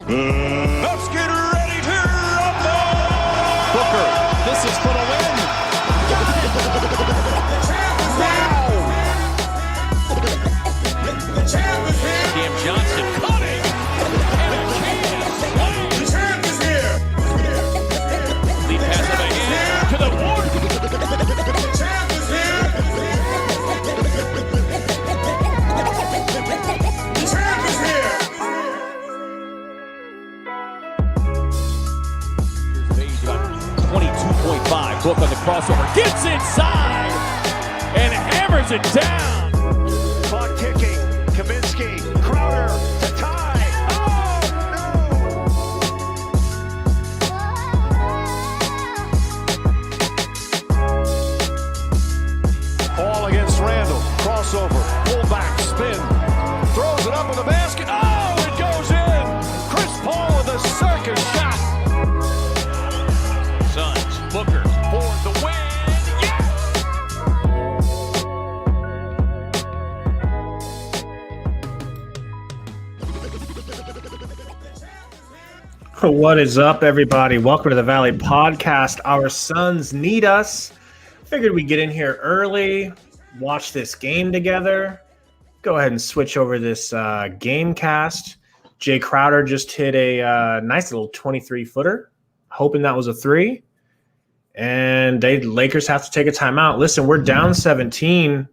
Let's get ready to rumble! Booker, this is for the win. Got it! The champ is here! Cam Johnson cutting! And a can! The champ is here! Lead pass of the hand to the board. The champ is here! The champ is here! 22.5. Book on the crossover. Gets inside and hammers it down. Clock ticking. Kaminsky. Crowder to tie. Oh, no! All against Randall. Crossover. Pullback. Spin. Throws it up with a basket. Oh, it goes in. Chris Paul with a circus shot. Suns. Booker for the win. What is up, everybody? Welcome to the Valley Podcast. Our Suns need us. Figured we'd get in here early, watch this game together. Go ahead and switch over this game cast. Jay Crowder just hit a nice little 23-footer, hoping that was a three. And Lakers have to take a timeout. Listen, we're down 17,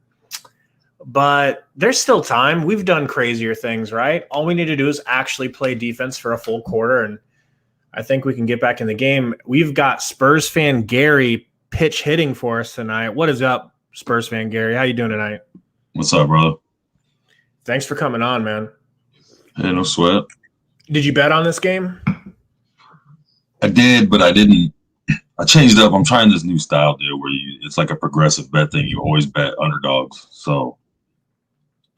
but there's still time. We've done crazier things, right? All we need to do is actually play defense for a full quarter, and I think we can get back in the game. We've got Spurs fan Gary pitch hitting for us tonight. What is up, Spurs fan Gary? How you doing tonight? What's up, brother? Thanks for coming on, man. Hey, no sweat. Did you bet on this game? I did, but I didn't. I changed up. I'm trying this new style deal where it's like a progressive bet thing. You always bet underdogs. So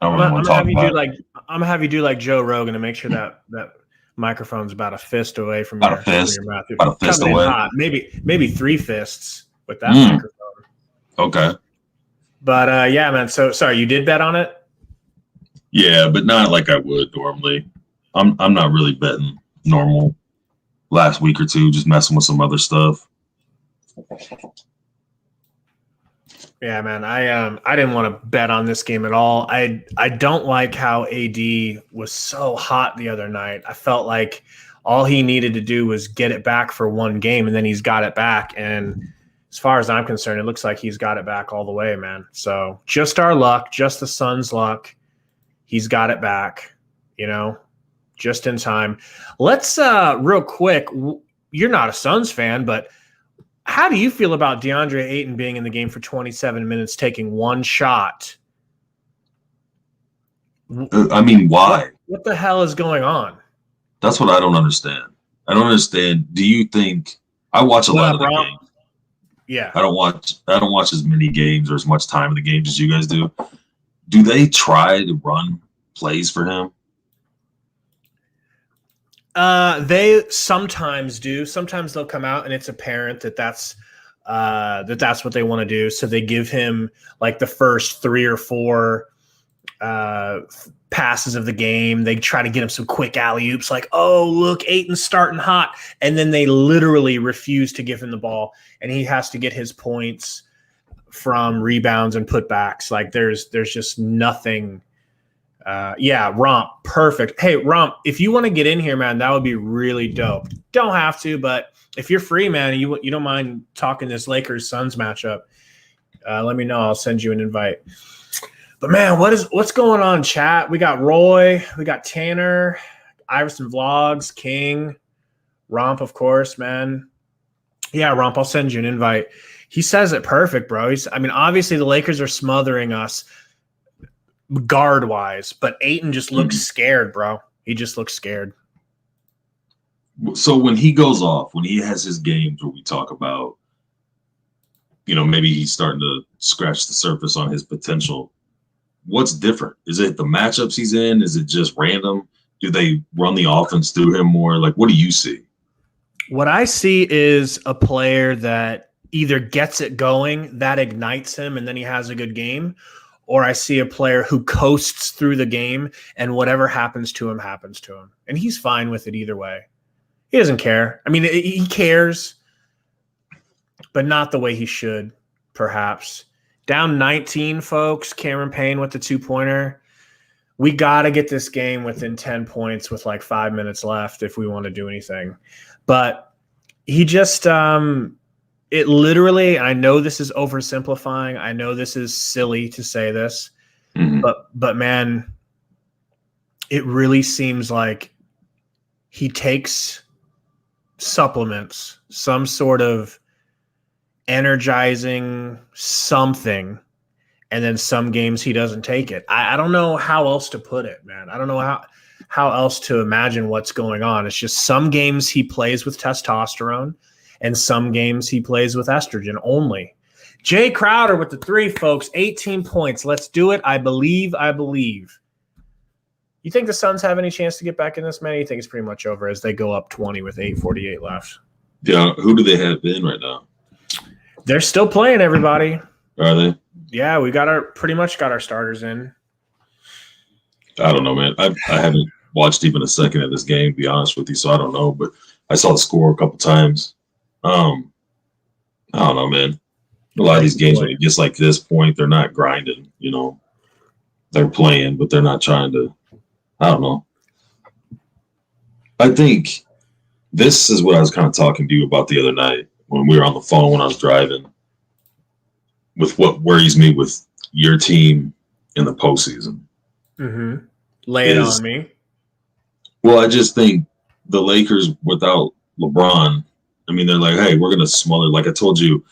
I don't really want to talk about it. I'm gonna have you do like Joe Rogan and make sure that microphone's about a fist away from About a fist? your mouth. About a fist Coming in away? hot. Maybe three fists with that microphone. Okay. But yeah, man. So sorry, you did bet on it? Yeah, but not like I would normally. I'm not really betting normal. Last week or two, just messing with some other stuff. Yeah, man. I didn't want to bet on this game at all. I don't like how AD was so hot the other night. I felt like all he needed to do was get it back for one game, and then he's got it back. And as far as I'm concerned, it looks like he's got it back all the way, man. So just our luck, just the Suns' luck. He's got it back, just in time. Let's real quick. You're not a Suns fan, but how do you feel about DeAndre Ayton being in the game for 27 minutes, taking one shot? I mean, why? What the hell is going on? That's what I don't understand. I don't understand. Do you think I watch a lot of the games? Yeah. I don't watch as many games or as much time in the games as you guys do. Do they try to run plays for him? They sometimes do. Sometimes they'll come out and it's apparent that that's what they want to do. So they give him like the first 3 or 4 passes of the game. They try to get him some quick alley-oops like, oh, look, Ayton's starting hot. And then they literally refuse to give him the ball. And he has to get his points from rebounds and putbacks. Like there's just nothing. Yeah, Romp, perfect. Hey, Romp, if you want to get in here, man, that would be really dope. Don't have to, but if you're free, man, you don't mind talking this Lakers-Suns matchup, let me know. I'll send you an invite. But, man, what's going on, chat? We got Roy, we got Tanner, Iverson Vlogs, King, Romp, of course, man. Yeah, Romp, I'll send you an invite. He says it perfect, bro. Obviously the Lakers are smothering us guard-wise, but Ayton just looks scared, bro. He just looks scared. So when he goes off, when he has his games where we talk about, maybe he's starting to scratch the surface on his potential, what's different? Is it the matchups he's in? Is it just random? Do they run the offense through him more? Like, what do you see? What I see is a player that either gets it going, that ignites him, and then he has a good game, or I see a player who coasts through the game and whatever happens to him happens to him. And he's fine with it either way. He doesn't care. I mean, he cares, but not the way he should, perhaps. Down 19, folks. Cameron Payne with the 2-pointer. We got to get this game within 10 points with like 5 minutes left if we want to do anything. But he just it literally, and I know this is oversimplifying. I know this is silly to say this, but man, it really seems like he takes supplements, some sort of energizing something, and then some games he doesn't take it. I don't know how else to put it, man. I don't know how else to imagine what's going on. It's just some games he plays with testosterone, and some games he plays with estrogen only. Jay Crowder with the 3, folks. 18 points. Let's do it. I believe. You think the Suns have any chance to get back in this, man? You think it's pretty much over as they go up 20 with 8:48 left? Yeah, who do they have in right now? They're still playing, everybody. Are they? Yeah, we pretty much got our starters in. I don't know, man. I haven't watched even a second of this game, to be honest with you, so I don't know. But I saw the score a couple times. I don't know, man. A lot of these games, when it gets like this point, they're not grinding, you know. They're playing, but they're not trying to, I don't know. I think this is what I was kind of talking to you about the other night when we were on the phone when I was driving, with what worries me with your team in the postseason. Mm-hmm. Lay it on me. Well, I just think the Lakers without LeBron, I mean, they're like, hey, we're going to smother. Like I told you,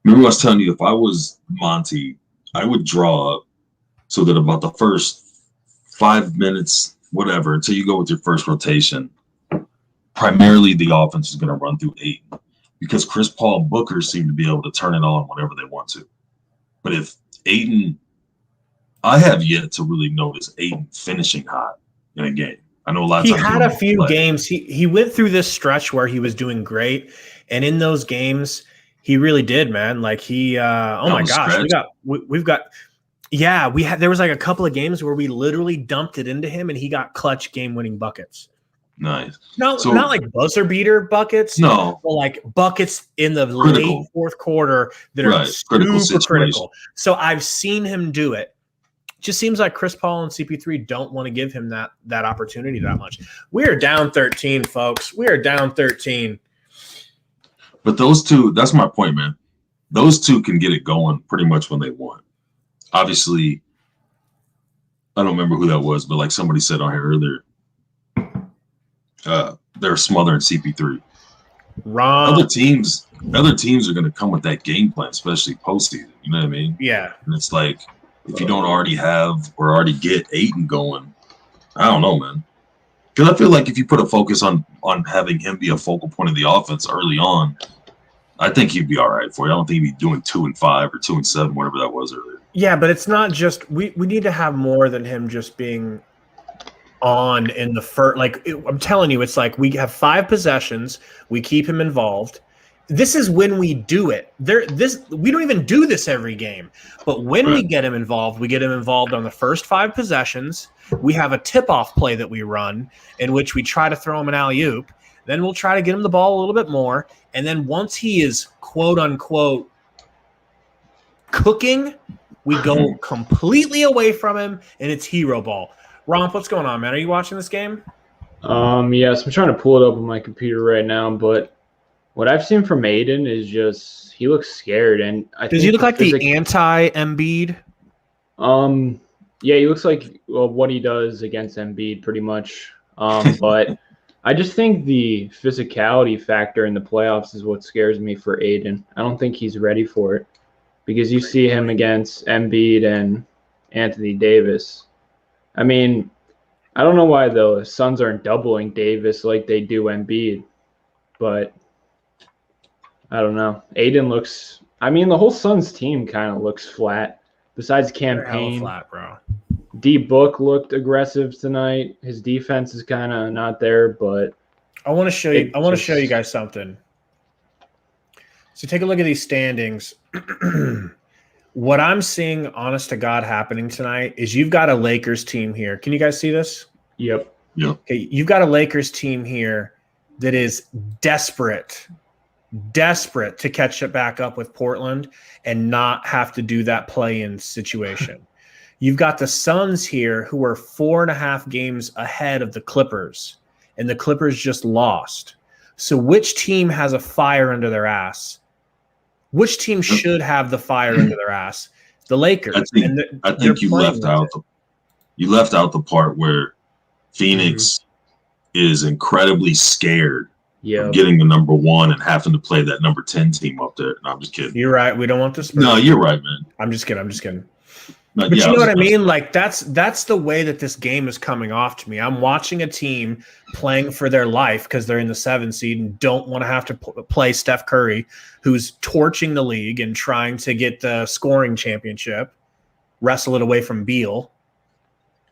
remember I was telling you, if I was Monty, I would draw up so that about the first 5 minutes, whatever, until you go with your first rotation, primarily the offense is going to run through Ayton because Chris Paul and Booker seem to be able to turn it on whenever they want to. But if Ayton, I have yet to really notice Ayton finishing hot in a game. I know a lot of times he had a few games. He went through this stretch where he was doing great, and in those games, he really did, man. Like oh my gosh, we've got. Yeah, there was like a couple of games where we literally dumped it into him, and he got clutch game-winning buckets. Nice. Not like buzzer beater buckets. No, but like buckets in the late fourth quarter that are super critical. So I've seen him do it. Just seems like Chris Paul and CP3 don't want to give him that opportunity that much. We are down 13, folks. We are down 13. But those two, that's my point, man. Those two can get it going pretty much when they want. Obviously, I don't remember who that was, but like somebody said on here earlier, they're smothering CP3. Wrong. Other teams are going to come with that game plan, especially postseason. You know what I mean? Yeah. And it's like, if you don't already have or already get Ayton going, I don't know, man. Because I feel like if you put a focus on having him be a focal point of the offense early on, I think he'd be all right for you. I don't think he'd be doing 2 and 5 or 2 and 7, whatever that was earlier. Yeah, but it's not just we need to have more than him just being on in the first. Like I'm telling you, it's like we have 5 possessions. We keep him involved. This is when we do it. We don't even do this every game. But when we get him involved, we get him involved on the first 5 possessions. We have a tip-off play that we run in which we try to throw him an alley-oop. Then we'll try to get him the ball a little bit more. And then once he is quote-unquote cooking, we go completely away from him, and it's hero ball. Romp, what's going on, man? Are you watching this game? Yes, I'm trying to pull it up on my computer right now, but what I've seen from Aiden is just he looks scared, and does he look like the anti-Embiid? Yeah, he looks like what he does against Embiid, pretty much. But I just think the physicality factor in the playoffs is what scares me for Aiden. I don't think he's ready for it because you see him against Embiid and Anthony Davis. I mean, I don't know why the Suns aren't doubling Davis like they do Embiid, but I don't know. Aiden looks – I mean, the whole Suns team kind of looks flat besides campaign. Flat, bro. D-Book looked aggressive tonight. His defense is kind of not there, but I want to show you. I want to show you guys something. So take a look at these standings. What I'm seeing, honest to God, happening tonight is you've got a Lakers team here. Can you guys see this? Yep. Yeah. Okay, you've got a Lakers team here that is desperate to catch it back up with Portland and not have to do that play-in situation. You've got the Suns here who are 4.5 games ahead of the Clippers, and the Clippers just lost. So which team has a fire under their ass? Which team should have the fire under their ass? The Lakers. I think you left out the part where Phoenix is incredibly scared of getting the number 1 and having to play that number 10 team up there. No, I'm just kidding. You're right. We don't want the Spurs. No, you're right, man. I'm just kidding. But you know what I mean? Like that's the way that this game is coming off to me. I'm watching a team playing for their life because they're in the 7th seed and don't want to have to play Steph Curry, who's torching the league and trying to get the scoring championship, wrestle it away from Beal.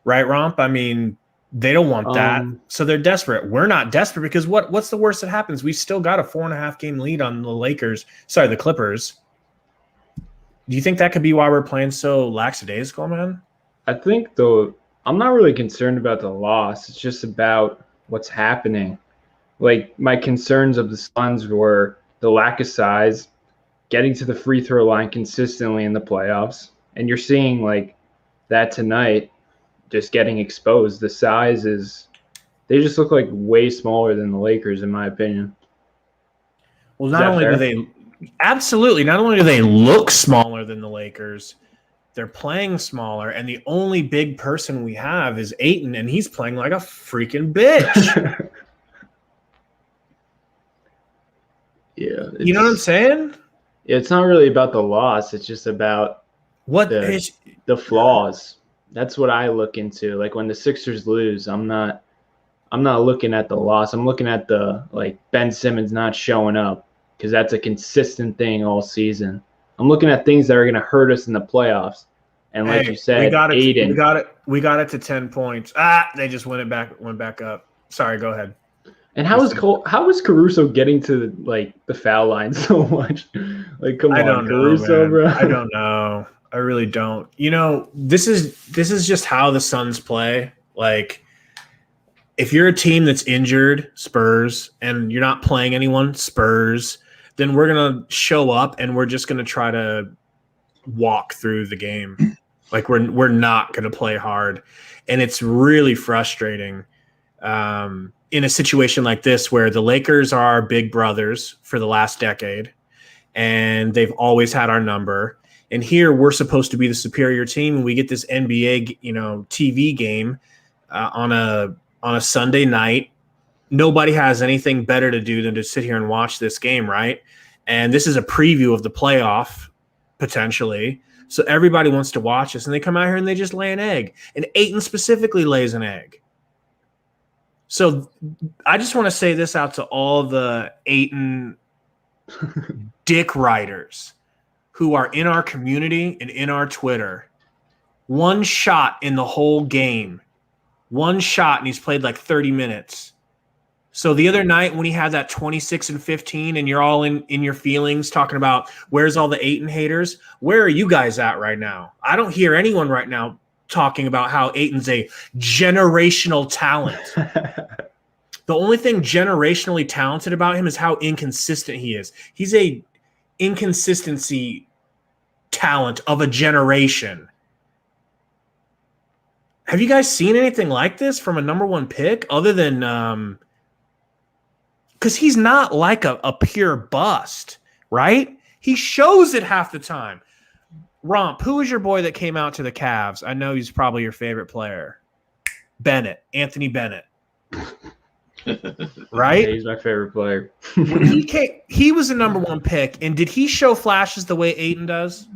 Right, Romp? I mean, they don't want that. So they're desperate. We're not desperate because what's the worst that happens? We still got a 4.5 game lead on the Clippers. Do you think that could be why we're playing so lackadaisical, man? I think, though, I'm not really concerned about the loss. It's just about what's happening. Like, my concerns of the Suns were the lack of size, getting to the free throw line consistently in the playoffs. And you're seeing, like, that tonight just getting exposed. The size they just look like way smaller than the Lakers, in my opinion. Well, not only do they look smaller than the Lakers, they're playing smaller, and the only big person we have is Ayton, and he's playing like a freaking bitch. Yeah. You know what I'm saying? It's not really about the loss. It's just about the flaws. That's what I look into. Like when the Sixers lose, I'm not looking at the loss. I'm looking at the Ben Simmons not showing up, because that's a consistent thing all season. I'm looking at things that are going to hurt us in the playoffs. And like you said, Aiden. We got it to 10 points. They just went back up. Sorry, go ahead. And how was Caruso getting to the foul line so much? Come on, Caruso, bro. I don't know. I really don't. You know, this is just how the Suns play. Like, if you're a team that's injured, Spurs, and you're not playing anyone, Spurs, then we're going to show up and we're just going to try to walk through the game. Like, we're not going to play hard. And it's really frustrating in a situation like this where the Lakers are our big brothers for the last decade, and they've always had our number. And here we're supposed to be the superior team, and we get this NBA, TV game on a Sunday night. Nobody has anything better to do than to sit here and watch this game, right? And this is a preview of the playoff, potentially. So everybody wants to watch this, and they come out here and they just lay an egg. And Ayton specifically lays an egg. So I just want to say this out to all the Ayton dick writers who are in our community and in our Twitter. One shot in the whole game. One shot, and he's played like 30 minutes. So the other night when he had that 26 and 15 and you're all in your feelings talking about where's all the Ayton haters, where are you guys at right now? I don't hear anyone right now talking about how Ayton's a generational talent. The only thing generationally talented about him is how inconsistent he is. He's a inconsistency talent of a generation. Have you guys seen anything like this from a number one pick other than because he's not like a pure bust, right? He shows it half the time. Romp, who was your boy that came out to the Cavs? I know he's probably your favorite player. Anthony Bennett. Right? Yeah, he's my favorite player. When he was a number one pick, and did he show flashes the way Ayton does?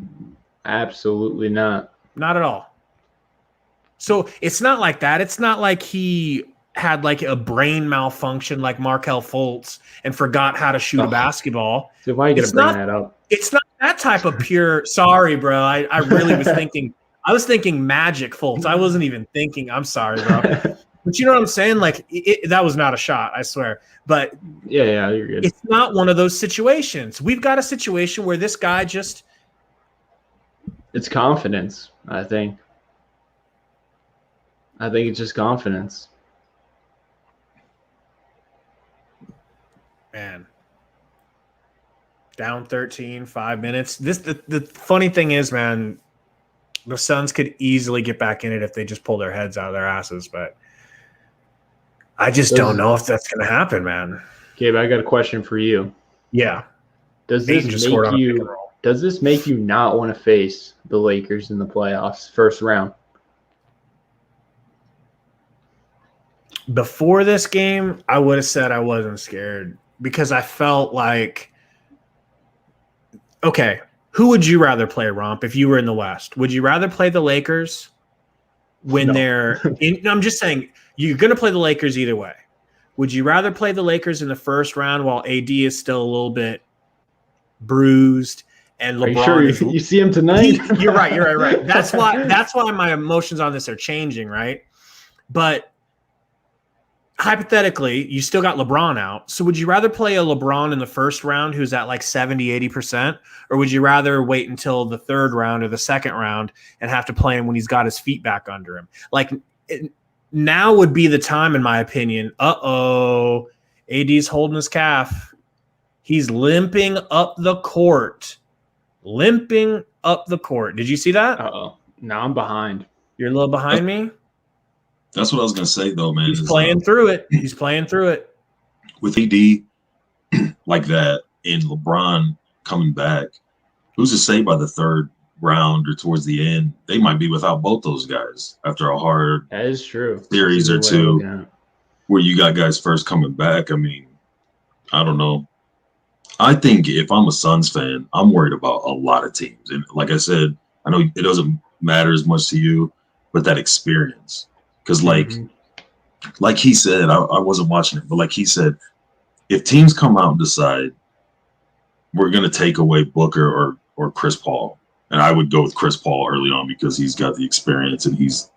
Absolutely not. Not at all. So it's not like that. It's not like he had like a brain malfunction like Markelle Fultz and forgot how to shoot a basketball. So why are you going to bring that up? It's not that type of pure – sorry, bro. I really was thinking – I was thinking Magic Fultz. I wasn't even thinking – I'm sorry, bro. But you know what I'm saying? Like, that was not a shot, I swear. But yeah, you're good. It's not one of those situations. We've got a situation where this guy just It's confidence, I think. I think it's just confidence. Man. Down 13, 5 minutes. The funny thing is, man, the Suns could easily get back in it if they just pull their heads out of their asses, but I just don't know if that's going to happen, man. Gabe, I got a question for you. Yeah. Does this make you not want to face the Lakers in the playoffs first round? Before this game, I would have said I wasn't scared because I felt like, okay, who would you rather play, Romp, if you were in the West? Would you rather play the Lakers when they're in? No, I'm just saying you're going to play the Lakers either way. Would you rather play the Lakers in the first round while AD is still a little bit bruised and LeBron? Are you sure you see him tonight? You're right. That's why my emotions on this are changing, right? But hypothetically, you still got LeBron out. So would you rather play a LeBron in the first round who's at like 70, 80%? Or would you rather wait until the third round or the second round and have to play him when he's got his feet back under him? Now would be the time, in my opinion. AD's holding his calf. He's limping up the court. Did you see that? Uh-oh. Now I'm behind. You're a little behind me? That's what I was going to say, though, man. He's playing through it. With AD like that and LeBron coming back, who's to say by the third round or towards the end, they might be without both those guys after a hard that is true. series or two where you got guys first coming back. I mean, I don't know. I think if I'm a Suns fan, I'm worried about a lot of teams. And like I said, I know it doesn't matter as much to you, but that experience. Because, like he said, I wasn't watching it, but like he said, if teams come out and decide we're going to take away Booker or Chris Paul, and I would go with Chris Paul early on because he's got the experience and he's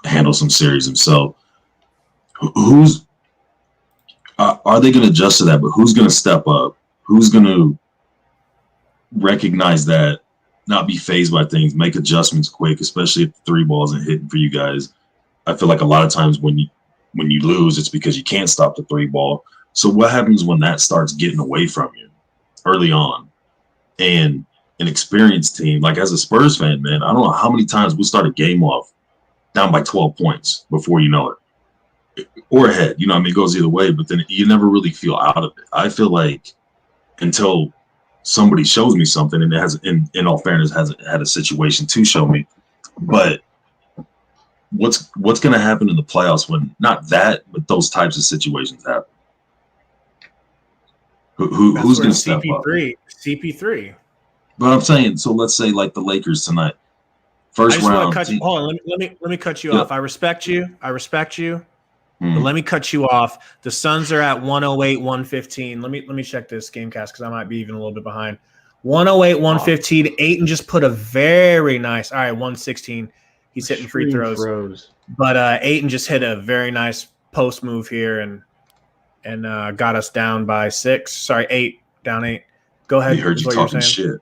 handled some series himself. Are they going to adjust to that? But who's going to step up? Who's going to recognize that, not be fazed by things, make adjustments quick, especially if the three ball isn't hitting for you guys? I feel like a lot of times when you lose, it's because you can't stop the three ball. So what happens when that starts getting away from you early on? And an experienced team, like as a Spurs fan, man, I don't know how many times we'll start a game off down by 12 points before you know it. Or ahead, I mean, it goes either way, but then you never really feel out of it. I feel like until somebody shows me something, and it has, in all fairness, hasn't had a situation to show me, but what's going to happen in the playoffs when not that, but those types of situations happen? Who's going to step up? CP3. But I'm saying, so let's say like the Lakers tonight, first round. Hold on, let me cut you off. I respect you. But let me cut you off. The Suns are at 108, 115. Let me check this game cast because I might be even a little bit behind. 108, 115. Ayton just put a very nice. All right, 116. He's hitting free throws. But Ayton just hit a very nice post move here and got us down by 6. Sorry, 8. Down 8. Go ahead. He heard you talking shit.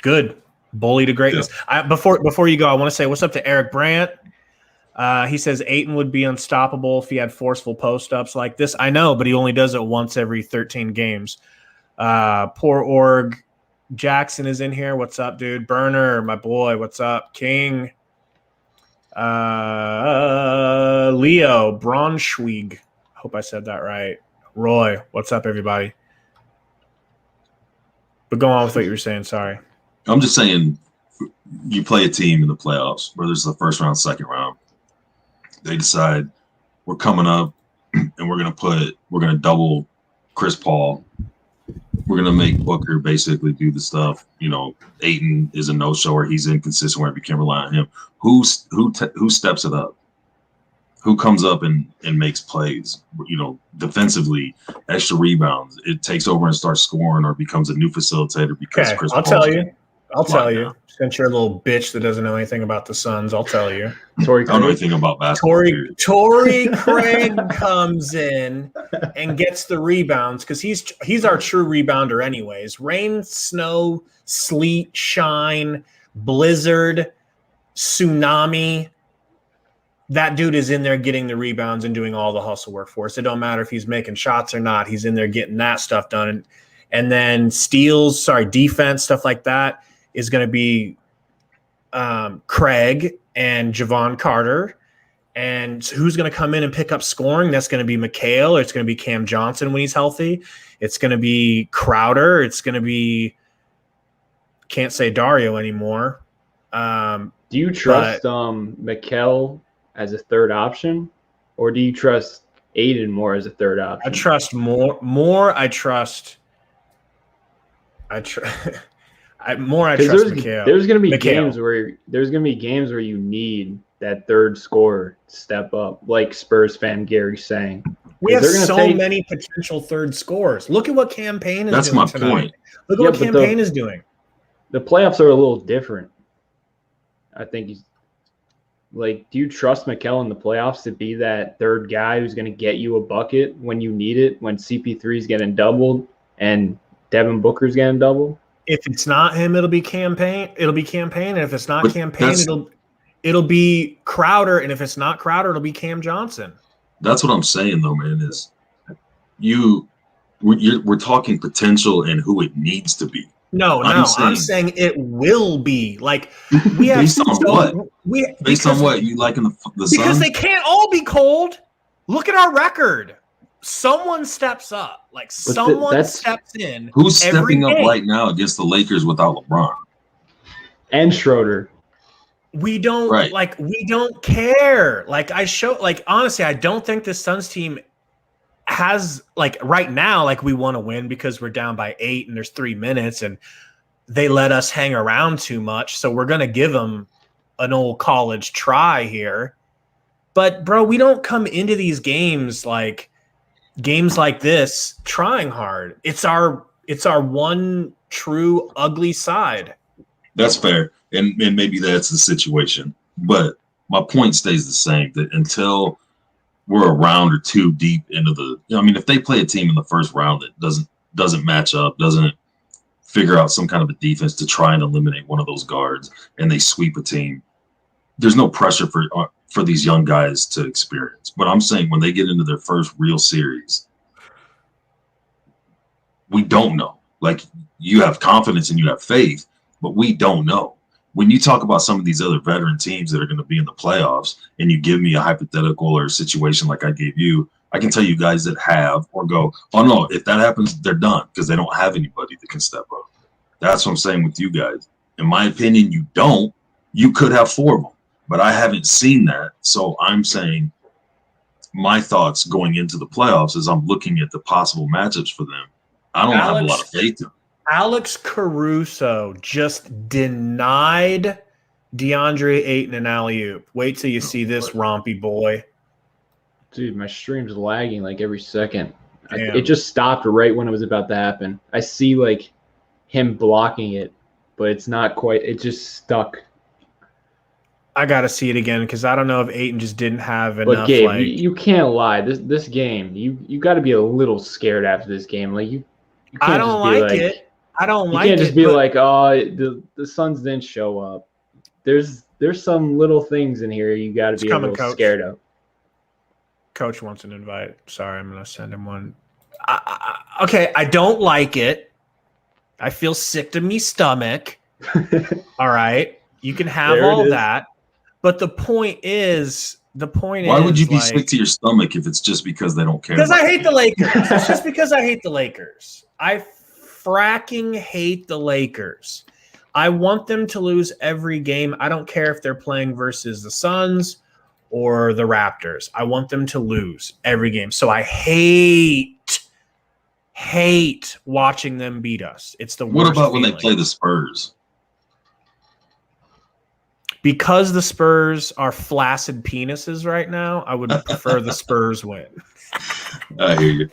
Good. Bully to greatness. Yeah. Before you go, I want to say what's up to Eric Brandt. He says Ayton would be unstoppable if he had forceful post-ups like this. I know, but he only does it once every 13 games. Poor Org. Jackson is in here. What's up, dude? Burner, my boy. What's up? King. Leo Braunschweig. Hope I said that right. Roy, what's up, everybody? But go on with what you were saying. Sorry. I'm just saying, you play a team in the playoffs, whether it's the first round, second round. They decide we're coming up and we're going to double Chris Paul. We're going to make Booker basically do the stuff. Ayton is a no-shower. He's inconsistent where we can't rely on him. Who steps it up? Who comes up and makes plays? Defensively, extra rebounds. It takes over and starts scoring or becomes a new facilitator because Chris Paul. I'll tell you. Since you're a little bitch that doesn't know anything about the Suns, I'll tell you. I don't know anything about basketball. Torrey Craig comes in and gets the rebounds because he's our true rebounder anyways. Rain, snow, sleet, shine, blizzard, tsunami. That dude is in there getting the rebounds and doing all the hustle work for us. It don't matter if he's making shots or not. He's in there getting that stuff done. And then defense, stuff like that is going to be Craig and Javon Carter. And who's going to come in and pick up scoring? That's going to be Mikhail, or it's going to be Cam Johnson when he's healthy. It's going to be Crowder. It's going to be – can't say Dario anymore. Do you trust Mikhail as a third option, or do you trust Aiden more as a third option? I trust more. I trust Mikhail. There's going to be games where you need that third scorer to step up, like Spurs fan Gary's saying. We have many potential third scorers. Look at what Cam Payne is doing tonight. That's my point. Look at what Cam Payne is doing. The playoffs are a little different. I think do you trust Mikhail in the playoffs to be that third guy who's going to get you a bucket when you need it, when CP3 is getting doubled and Devin Booker's getting doubled? If it's not him, it'll be Cam Payne. And if it's not Cam Payne, it'll be Crowder. And if it's not Crowder, it'll be Cam Johnson. That's what I'm saying, though, man. Is we're talking potential and who it needs to be. I'm saying it will be. Like, we have based on what? Based on what? You liking the because Suns? they can't all be cold. Look at our record. Someone steps up. Like, someone steps in. Who's stepping up right now against the Lakers without LeBron? And Schroeder. We don't we don't care. Honestly, I don't think the Suns team has right now, we want to win because we're down by 8 and there's 3 minutes and they let us hang around too much. So we're going to give them an old college try here. But bro, we don't come into these games like this trying hard. It's our one true ugly side. That's fair. And maybe that's the situation. But my point stays the same, that until we're a round or two deep into if they play a team in the first round that doesn't match up, doesn't figure out some kind of a defense to try and eliminate one of those guards, and they sweep a team, there's no pressure for these young guys to experience. But I'm saying when they get into their first real series, we don't know. You have confidence and you have faith, but we don't know. When you talk about some of these other veteran teams that are going to be in the playoffs and you give me a hypothetical or a situation like I gave you, I can tell you guys that have or go, oh, no, if that happens, they're done because they don't have anybody that can step up. That's what I'm saying with you guys. In my opinion, you don't. You could have 4 of them, but I haven't seen that. So I'm saying my thoughts going into the playoffs is I'm looking at the possible matchups for them. I don't have a lot of faith in them. Alex Caruso just denied DeAndre Ayton an alley-oop. Wait till you see this rompy boy. Dude, my stream's lagging every second. It just stopped right when it was about to happen. I see him blocking it, but it's not quite. It just stuck. I got to see it again because I don't know if Ayton just didn't have enough. But Gabe, you can't lie. This game, you got to be a little scared after this game. You can't I don't like it. I don't like it. You can't just be the Suns didn't show up. There's some little things in here you got to be a little scared of. Coach wants an invite. Sorry, I'm going to send him one. Okay, I don't like it. I feel sick to me stomach. All right. You can have all that. But the point is, why would you be sick to your stomach if it's just because they don't care? Because I hate the Lakers. It's just because I hate the Lakers. I fracking hate the Lakers. I want them to lose every game. I don't care if they're playing versus the Suns or the Raptors. I want them to lose every game. So I hate watching them beat us. It's the worst. What about feeling. when they play the Spurs? Because the Spurs are flaccid penises right now, I would prefer the Spurs win. I hear you.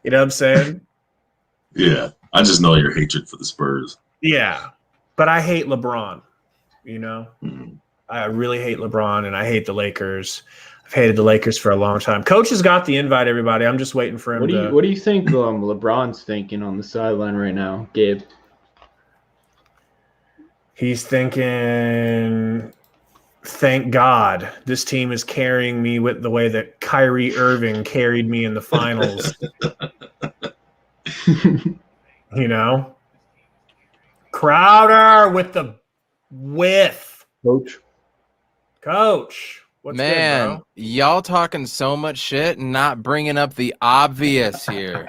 You know what I'm saying? Yeah. I just know your hatred for the Spurs. Yeah. But I hate LeBron, I really hate LeBron, and I hate the Lakers. I've hated the Lakers for a long time. Coach has got the invite, everybody. I'm just waiting for him What do you think LeBron's thinking on the sideline right now, Gabe? He's thinking, thank God this team is carrying me with the way that Kyrie Irving carried me in the finals. You know? Crowder with the width. Coach. What's Man, good, bro? y'all talking so much shit and not bringing up the obvious here.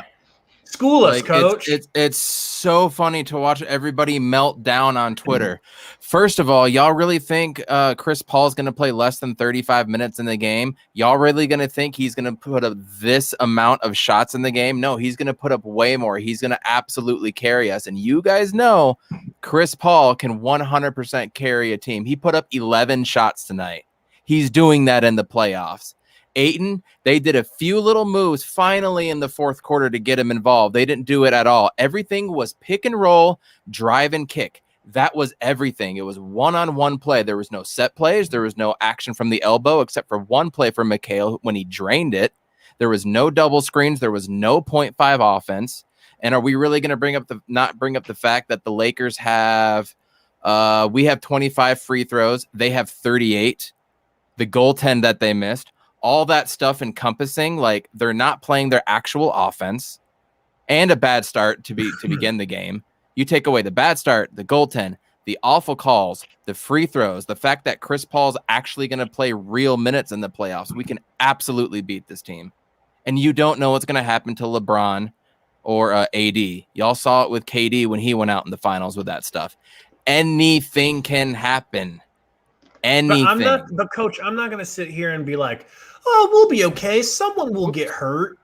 School us, coach. It's so funny to watch everybody melt down on Twitter. First of all, y'all really think Chris Paul's going to play less than 35 minutes in the game? Y'all really going to think he's going to put up this amount of shots in the game? No, he's going to put up way more. He's going to absolutely carry us. And you guys know Chris Paul can 100% carry a team. He put up 11 shots tonight. He's doing that in the playoffs. Ayton, they did a few little moves finally in the fourth quarter to get him involved. They didn't do it at all. Everything was pick and roll, drive and kick. That was everything. It was one-on-one play. There was no set plays. There was no action from the elbow except for one play from Mikal when he drained it. There was no double screens. There was no 0.5 offense. And are we really going to not bring up the fact that the Lakers have we have 25 free throws. They have 38. The goaltend that they missed. All that stuff encompassing, like they're not playing their actual offense and a bad start to begin the game. You take away the bad start, the goaltend, the awful calls, the free throws, the fact that Chris Paul's actually going to play real minutes in the playoffs. We can absolutely beat this team. And you don't know what's going to happen to LeBron or AD. Y'all saw it with KD when he went out in the finals with that stuff. Anything can happen. Anything. But coach, I'm not going to sit here and be like, oh, we'll be okay. Someone will get hurt.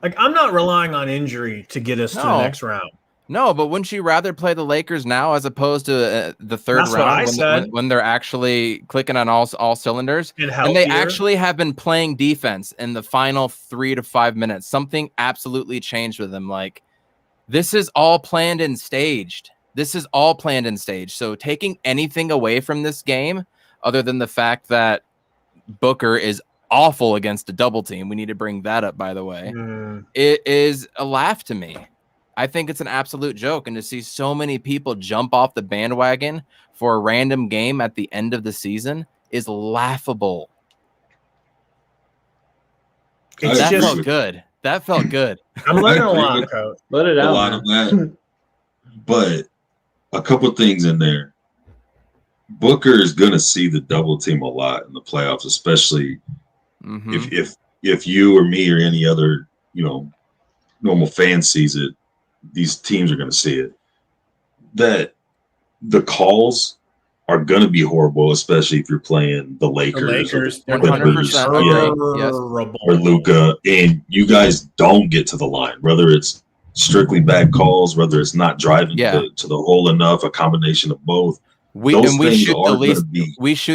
Like, I'm not relying on injury to get us to the next round. No, but wouldn't you rather play the Lakers now as opposed to the third round when they're actually clicking on all cylinders? And they actually have been playing defense in the final 3 to 5 minutes. Something absolutely changed with them. Like, this is all planned and staged. So taking anything away from this game, other than the fact that Booker is awful against a double team, we need to bring that up, by the way. It is a laugh to me. I think it's an absolute joke. And to see so many people jump off the bandwagon for a random game at the end of the season is laughable. That felt good. I'm learning a lot, coach. Let it out. A lot of that. But a couple things in there. Booker is going to see the double team a lot in the playoffs, especially if you or me or any other, normal fan sees it. These teams are going to see it. That the calls are going to be horrible, especially if you're playing the Lakers, or 100%, or Luka, and you guys don't get to the line, whether it's strictly bad calls, whether it's not driving to the hole enough, a combination of both. We shoot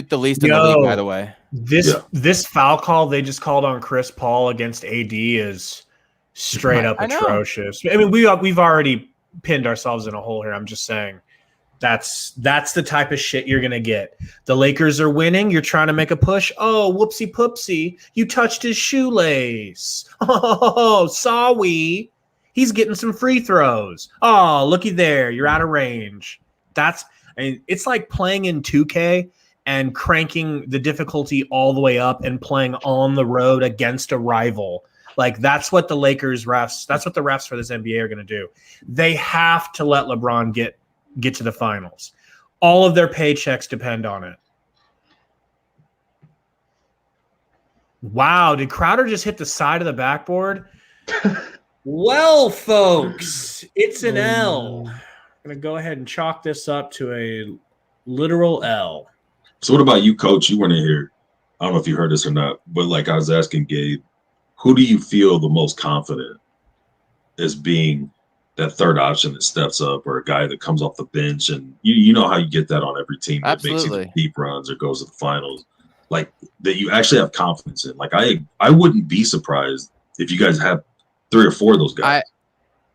the least in the league, by the way. This foul call they just called on Chris Paul against AD is straight up atrocious. I mean, we've already pinned ourselves in a hole here. I'm just saying that's the type of shit you're gonna get. The Lakers are winning. You're trying to make a push. Oh, whoopsie poopsie! You touched his shoelace. Oh, sorry. He's getting some free throws. Oh, looky there. You're out of range. It's like playing in 2K and cranking the difficulty all the way up and playing on the road against a rival. Like, that's what the refs for this NBA are going to do. They have to let LeBron get to the finals. All of their paychecks depend on it. Wow, did Crowder just hit the side of the backboard? Well, folks, it's an L. I'm going to go ahead and chalk this up to a literal L. So what about you, Coach? You weren't in here. I don't know if you heard this or not, but like I was asking Gabe, who do you feel the most confident as being that third option that steps up, or a guy that comes off the bench? And you know how you get that on every team that makes either deep runs or goes to the finals, like that you actually have confidence in. Like I wouldn't be surprised if you guys have 3 or 4 of those guys.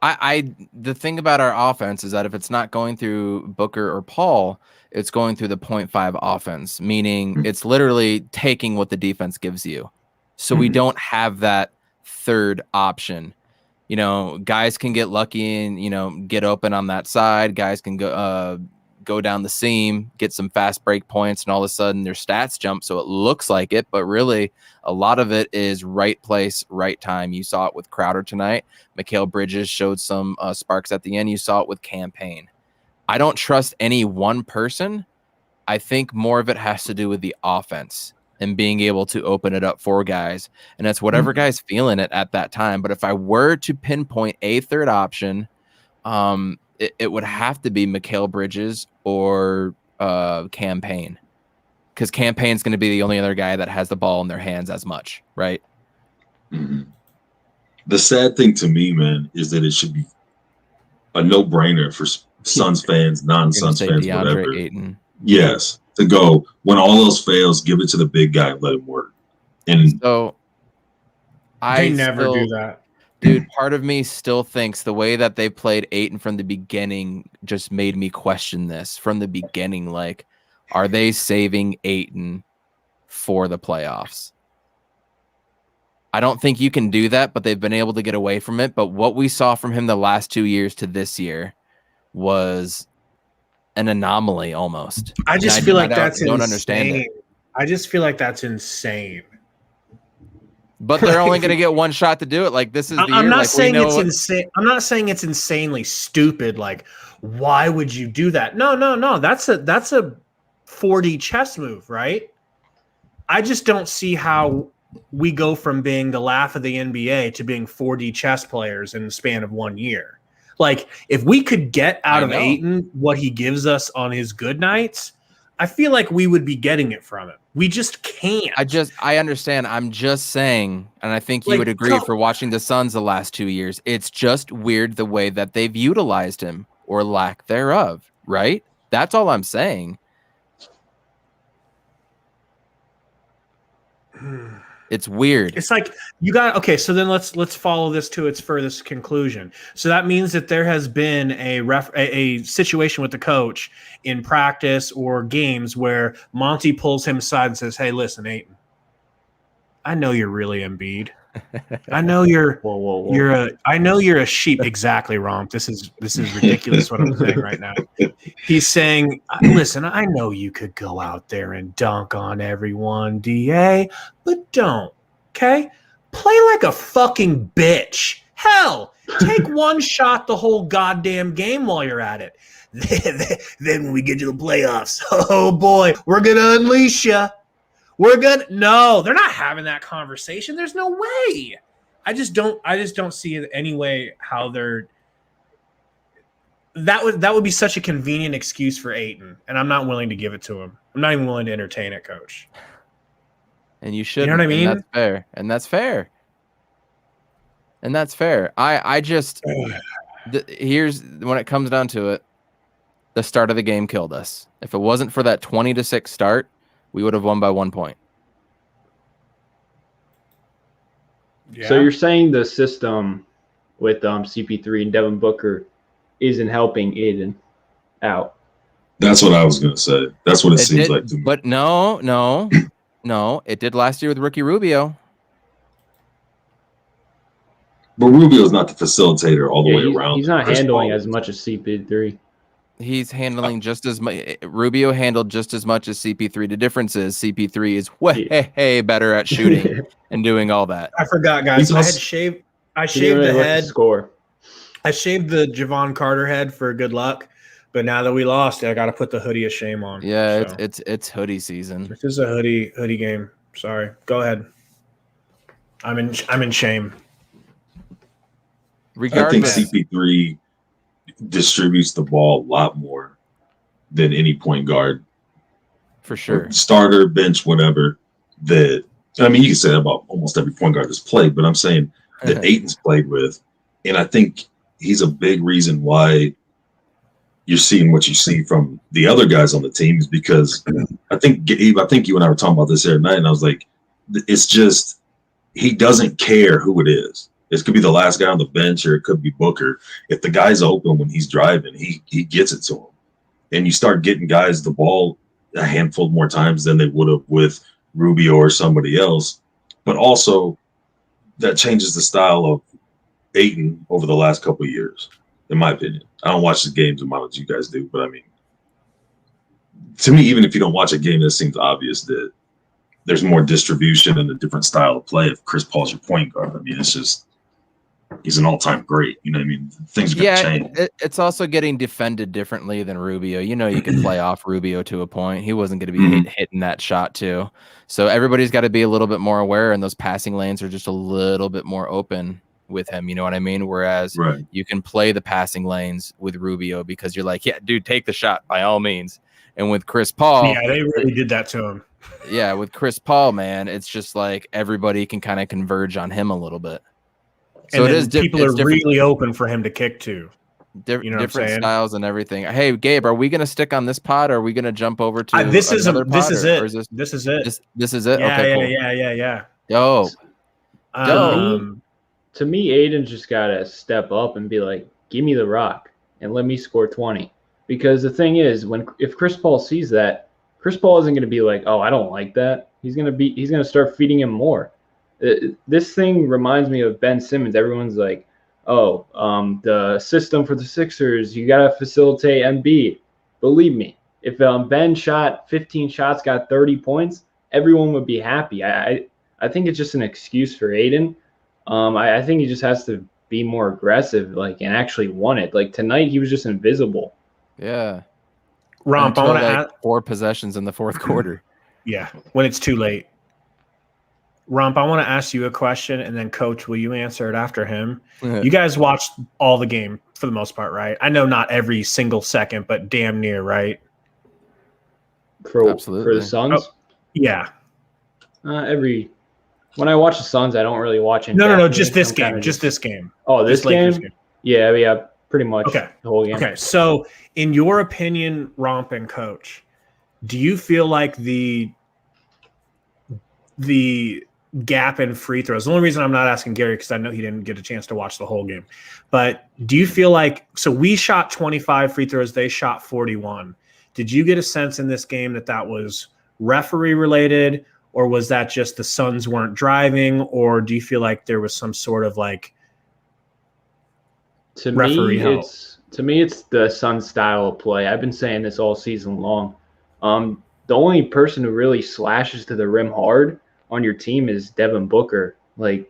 The thing about our offense is that if it's not going through Booker or Paul, it's going through the 0.5 offense, meaning it's literally taking what the defense gives you. So we don't have that third option. Guys can get lucky and, get open on that side. Guys can go down the seam, get some fast break points, and all of a sudden their stats jump. So it looks like it, but really a lot of it is right place, right time. You saw it with Crowder tonight. Mikal Bridges showed some sparks at the end. You saw it with Campaign. I don't trust any one person. I think more of it has to do with the offense and being able to open it up for guys. And that's whatever guy's feeling it at that time. But if I were to pinpoint a third option, it would have to be Mikal Bridges or Campaign, because Campaign's going to be the only other guy that has the ball in their hands as much, right? Mm-hmm. The sad thing to me, man, is that it should be a no-brainer for Suns fans, non-Suns fans, DeAndre whatever. Ayton. Yes, to go when all else fails, give it to the big guy and let him work. And So They never do that. Dude, part of me still thinks the way that they played Ayton from the beginning just made me question this from the beginning. Like, are they saving Ayton for the playoffs? I don't think you can do that, but they've been able to get away from it. But what we saw from him the last 2 years to this year was an anomaly almost. I just feel like that's insane. Don't understand it. I just feel like that's insane. But they're only going to get one shot to do it. Like, this is the I'm year. not Like, saying we know it's insane. I'm not saying it's insanely stupid. Like, why would you do that? No. That's a 4D chess move, right? I just don't see how we go from being the laugh of the NBA to being 4D chess players in the span of 1 year. Like, if we could get out of Ayton what he gives us on his good nights, I feel like we would be getting it from him. We just can't. I understand. I'm just saying, and I think you would agree for watching the Suns the last 2 years, it's just weird the way that they've utilized him or lack thereof, right? That's all I'm saying. It's weird. It's like you got okay. So then let's follow this to its furthest conclusion. So that means that there has been a situation with the coach in practice or games where Monty pulls him aside and says, "Hey, listen, Ayton, I know you're really Embiid. I know you're I know you're a sheep." Exactly, Romp. This is ridiculous what I'm saying right now. He's saying, "Listen, I know you could go out there and dunk on everyone, DA, but don't. Okay? Play like a fucking bitch. Hell, take one shot the whole goddamn game while you're at it. Then when we get to the playoffs, oh boy, we're gonna unleash you. No, they're not having that conversation. There's no way. I just don't see it any way how they're that would be such a convenient excuse for Ayton, and I'm not willing to give it to him. I'm not even willing to entertain it, coach. And you should. You know what I mean? And that's fair. And that's fair. And that's fair. I just here's when it comes down to it, the start of the game killed us. If it wasn't for that 20-6 start, we would have won by 1 point. Yeah. So you're saying the system with CP3 and Devin Booker isn't helping Aiden out? that's what I was going to say. That's what it seems like to me. But no, it did last year with Ricky Rubio. But Rubio's not the facilitator all the way around. He's not handling as much as CP3. He's handling just as much. Rubio handled just as much as CP3. The difference is CP3 is way better at shooting and doing all that. I forgot, guys. I shaved the head. Score. I shaved the Javon Carter head for good luck, but now that we lost, I got to put the hoodie of shame on. Yeah, so. it's hoodie season. This is a hoodie game. Sorry. Go ahead. I'm in shame. Regardless, I think CP3 distributes the ball a lot more than any point guard. For sure. Starter, bench, whatever. You can say that about almost every point guard that's played, but I'm saying that Ayton's played with, and I think he's a big reason why you're seeing what you see from the other guys on the team is because I think you and I were talking about this the other night, and I was like, it's just he doesn't care who it is. It could be the last guy on the bench, or it could be Booker. If the guy's open when he's driving, he gets it to him. And you start getting guys the ball a handful more times than they would have with Rubio or somebody else. But also, that changes the style of Ayton over the last couple of years, in my opinion. I don't watch the games as much as you guys do, but I mean, to me, even if you don't watch a game, it seems obvious that there's more distribution and a different style of play if Chris Paul's your point guard. I mean, it's just he's an all-time great. You know what I mean? Things are going to change. It's also getting defended differently than Rubio. You know, you can play off Rubio to a point. He wasn't going to be hitting that shot too. So everybody's got to be a little bit more aware, and those passing lanes are just a little bit more open with him. You know what I mean? Whereas you can play the passing lanes with Rubio because you're like, yeah, dude, take the shot by all means. And with Chris Paul, yeah, they really did that to him. Yeah, with Chris Paul, man, it's just like everybody can kind of converge on him a little bit. So and it is people are really open for him to kick to. You know different styles and everything. Hey, Gabe, are we going to stick on this pod, or are we going to jump over to this is another it. This pod, is or it. is This is it. This is it. Yeah, okay, cool. Yeah. Yo, to me, Aiden's just got to step up and be like, give me the rock and let me score 20. Because the thing is, if Chris Paul sees that, Chris Paul isn't going to be like, oh, I don't like that. He's going to start feeding him more. This thing reminds me of Ben Simmons. Everyone's like, oh, the system for the Sixers, you got to facilitate Embiid. Believe me, if Ben shot 15 shots, got 30 points, everyone would be happy. I think it's just an excuse for Aiden. I think he just has to be more aggressive, and actually want it. Like tonight, he was just invisible. Yeah. Romp, I want to add 4 possessions in the fourth quarter. Yeah, when it's too late. Romp, I want to ask you a question, and then Coach, will you answer it after him? You guys watched all the game for the most part, right? I know not every single second, but damn near, right? Absolutely. For the Suns? Oh, yeah. When I watch the Suns, I don't really watch it. No, just this game. Just this game. Oh, this game? Yeah, pretty much the whole game. Okay, so in your opinion, Romp and Coach, do you feel like the gap in free throws? The only reason I'm not asking Gary because I know he didn't get a chance to watch the whole game. But do you feel like – so we shot 25 free throws. They shot 41. Did you get a sense in this game that was referee related, or was that just the Suns weren't driving, or do you feel like there was some sort of referee help? To me, it's the Suns style of play. I've been saying this all season long. The only person who really slashes to the rim hard on your team is Devin Booker, and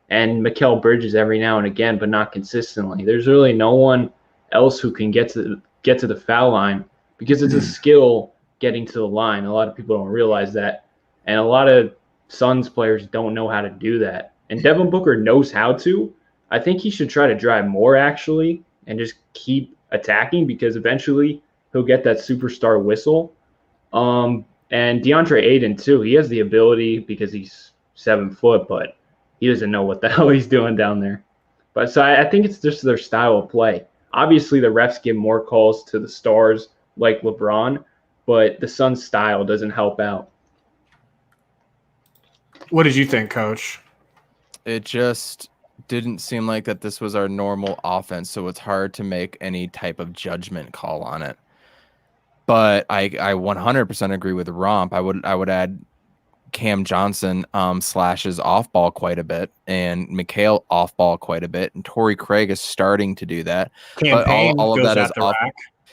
Mikal Bridges every now and again, but not consistently. There's really no one else who can get to the foul line because it's a skill getting to the line. A lot of people don't realize that, and a lot of Suns players don't know how to do that. And Devin Booker knows how to. I think he should try to drive more actually, and just keep attacking because eventually he'll get that superstar whistle. And DeAndre Ayton too, he has the ability because he's 7 foot, but he doesn't know what the hell he's doing down there. But so I think it's just their style of play. Obviously the refs give more calls to the stars like LeBron, but the Suns' style doesn't help out. What did you think, Coach? It just didn't seem like that this was our normal offense, so it's hard to make any type of judgment call on it. But I 100% agree with Romp. I would add Cam Johnson slashes off ball quite a bit, and Mikal off ball quite a bit, and Torrey Craig is starting to do that. But all of that is off.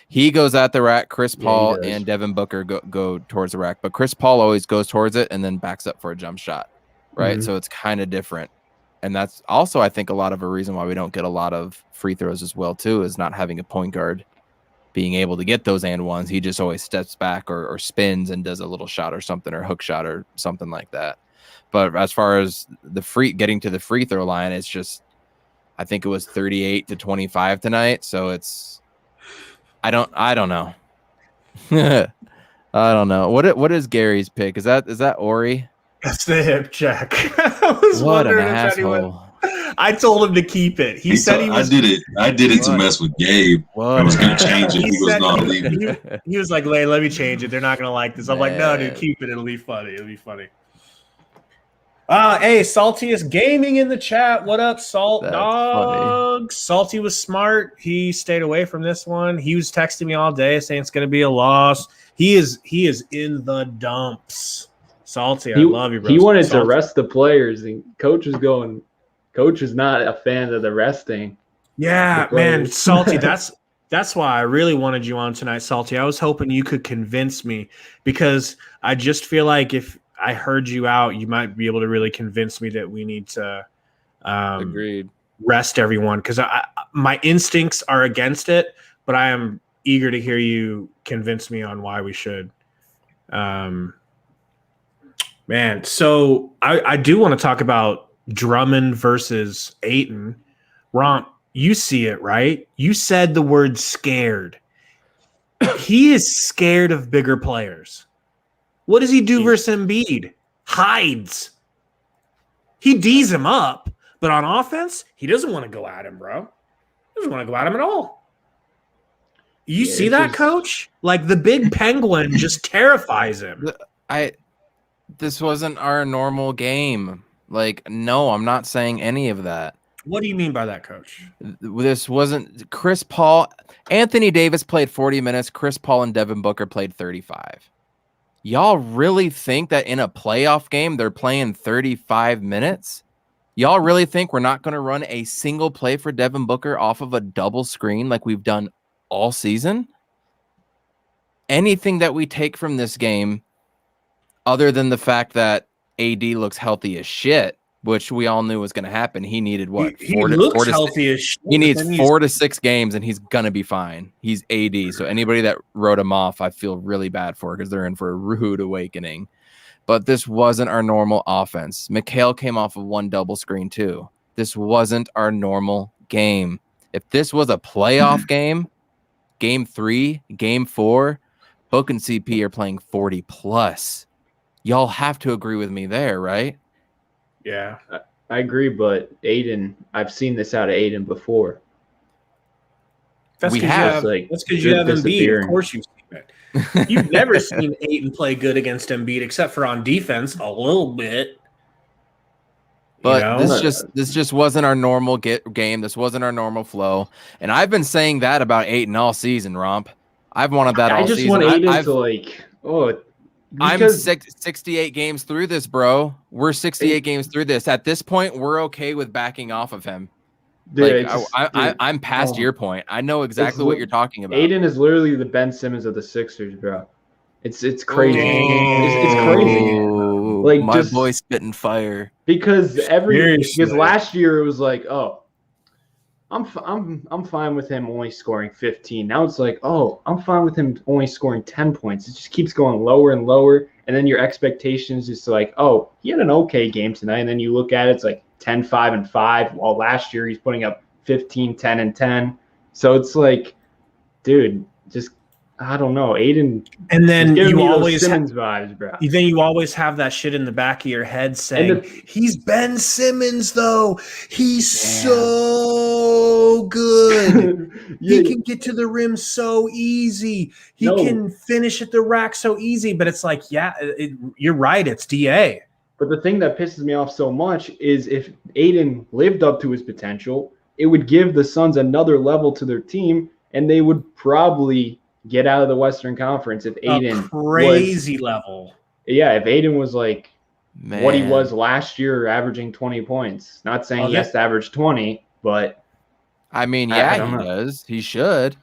He goes at the rack. Chris Paul and Devin Booker go towards the rack, but Chris Paul always goes towards it and then backs up for a jump shot, right? Mm-hmm. So it's kind of different, and that's also I think a lot of a reason why we don't get a lot of free throws as well too, is not having a point guard being able to get those and ones. He just always steps back or spins and does a little shot or something, or hook shot or something like that. But as far as getting to the free throw line, it's just, I think it was 38-25 tonight. So it's, I don't know. I don't know. What is Gary's pick? Is that Ori? That's the hip check. I was what an wondering if asshole. I told him to keep it. He said he was. I did it to mess with Gabe. I was going to change it. He was not leaving. He was like, let me change it. They're not going to like this. I'm like, no, dude, keep it. It'll be funny. Hey, Saltiest Gaming in the chat. What up, Salt Dog? Funny. Salty was smart. He stayed away from this one. He was texting me all day saying it's going to be a loss. He is in the dumps. Salty, I love you, bro. He wanted to rest the players, and Coach is not a fan of the resting. Yeah, man, Salty. That's why I really wanted you on tonight, Salty. I was hoping you could convince me because I just feel like if I heard you out, you might be able to really convince me that we need to Agreed. rest everyone because my instincts are against it, but I am eager to hear you convince me on why we should. Man, so I do want to talk about Drummond versus Ayton. Romp, you see it, right? You said the word scared. He is scared of bigger players. What does he do versus Embiid? Hides. He D's him up, but on offense, he doesn't want to go at him, bro. He doesn't want to go at him at all. You see that, Coach? Like the big penguin just terrifies him. This wasn't our normal game. Like, no, I'm not saying any of that. What do you mean by that, Coach? This wasn't Chris Paul. Anthony Davis played 40 minutes. Chris Paul and Devin Booker played 35. Y'all really think that in a playoff game they're playing 35 minutes? Y'all really think we're not going to run a single play for Devin Booker off of a double screen like we've done all season? Anything that we take from this game, other than the fact that AD looks healthy as shit, which we all knew was going to happen. He needed what? He looks healthy as shit. He needs 4 to 6 games, and he's going to be fine. He's AD. So anybody that wrote him off, I feel really bad for because they're in for a rude awakening. But this wasn't our normal offense. Mikhail came off of one double screen too. This wasn't our normal game. If this was a playoff game, game 3, game 4, Book and CP are playing 40 plus. Y'all have to agree with me there, right? Yeah. I agree, but Aiden, I've seen this out of Aiden before. That's We because have. you have Embiid. Of course you've seen it. You've never seen Ayton play good against Embiid except for on defense a little bit. But this just wasn't our normal game. This wasn't our normal flow. And I've been saying that about Ayton all season, Romp. I've wanted that all season. I just want Aiden to like, I'm 68 games through this, bro. We're 68 games through this. At this point, we're okay with backing off of him. Dude, I'm past your point. I know exactly what you're talking about. Aiden is literally the Ben Simmons of the Sixers, bro. It's crazy. It's crazy. Like my boy spitting fire. Because last year it was like, oh, I'm fine with him only scoring 15. Now it's like, oh, I'm fine with him only scoring 10 points. It just keeps going lower and lower. And then your expectations just like, oh, he had an okay game tonight. And then you look at it, it's like 10, 5, and 5. While last year he's putting up 15, 10, and 10. So it's like, dude, just I don't know, Aiden. And then you always Simmons vibes, bro. Then you always have that shit in the back of your head saying, he's Ben Simmons, though. He's so good. He can get to the rim so easy. He can finish at the rack so easy. But it's like, you're right. It's DA. But the thing that pisses me off so much is if Aiden lived up to his potential, it would give the Suns another level to their team, and they would probably get out of the Western Conference if Aiden level. Yeah, if Aiden was like what he was last year, averaging 20 points. Not saying he has to average 20, but I mean, he does. He should.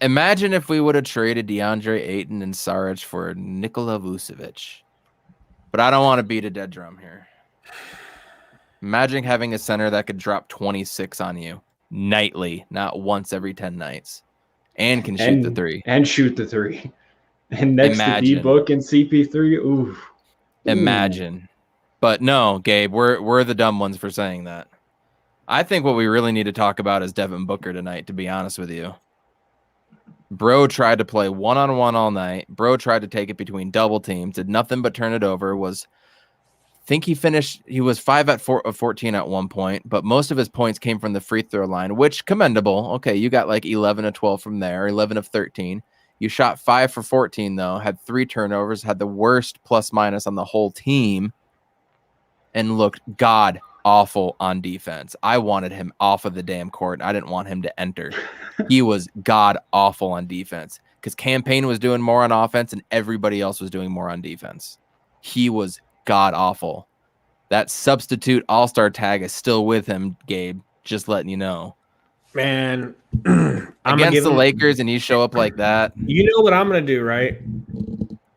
Imagine if we would have traded DeAndre Ayton and Saric for Nikola Vucevic. But I don't want to beat a dead drum here. Imagine having a center that could drop 26 on you nightly, not once every 10 nights. And can shoot the three. And shoot the three. And next to D-Book and CP3, ooh. Imagine. But no, Gabe, we're the dumb ones for saying that. I think what we really need to talk about is Devin Booker tonight, to be honest with you. Bro tried to play one-on-one all night. Bro tried to take it between double teams. Did nothing but turn it over. He was 5 of 14 at one point, but most of his points came from the free throw line, which commendable. Okay, you got like 11 of 12 from there, 11 of 13. You shot 5 for 14, though, had 3 turnovers, had the worst plus-minus on the whole team, and looked god-awful on defense. I wanted him off of the damn court. I didn't want him to enter. He was god-awful on defense because Campaign was doing more on offense and everybody else was doing more on defense. He was god-awful. That substitute all-star tag is still with him, Gabe, just letting you know. Man, I'm Against the Lakers, and you show up like that. You know what I'm gonna do, right?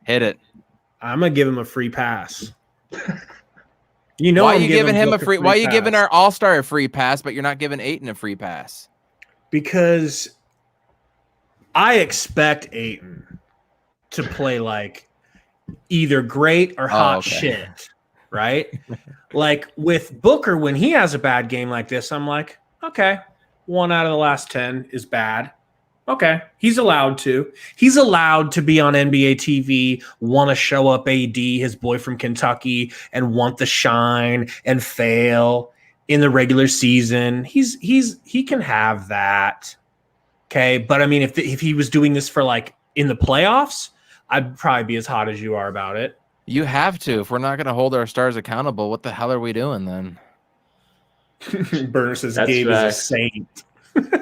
Hit it. I'm gonna give him a free pass. You know, Why are I'm you giving him a Book free? Why are you pass. giving our All-Star a free pass, but you're not giving Ayton a free pass? Because I expect Ayton to play like either great or hot shit, right? Like with Booker, when he has a bad game like this, I'm like, okay, 1 out of the last 10 is bad. Okay, he's allowed to. He's allowed to be on NBA TV, want to show up AD, his boy from Kentucky, and want the shine and fail in the regular season. He can have that. Okay, but I mean, if he was doing this for like in the playoffs, I'd probably be as hot as you are about it. You have to. If we're not going to hold our stars accountable, what the hell are we doing then? Burner says Gabe is a saint.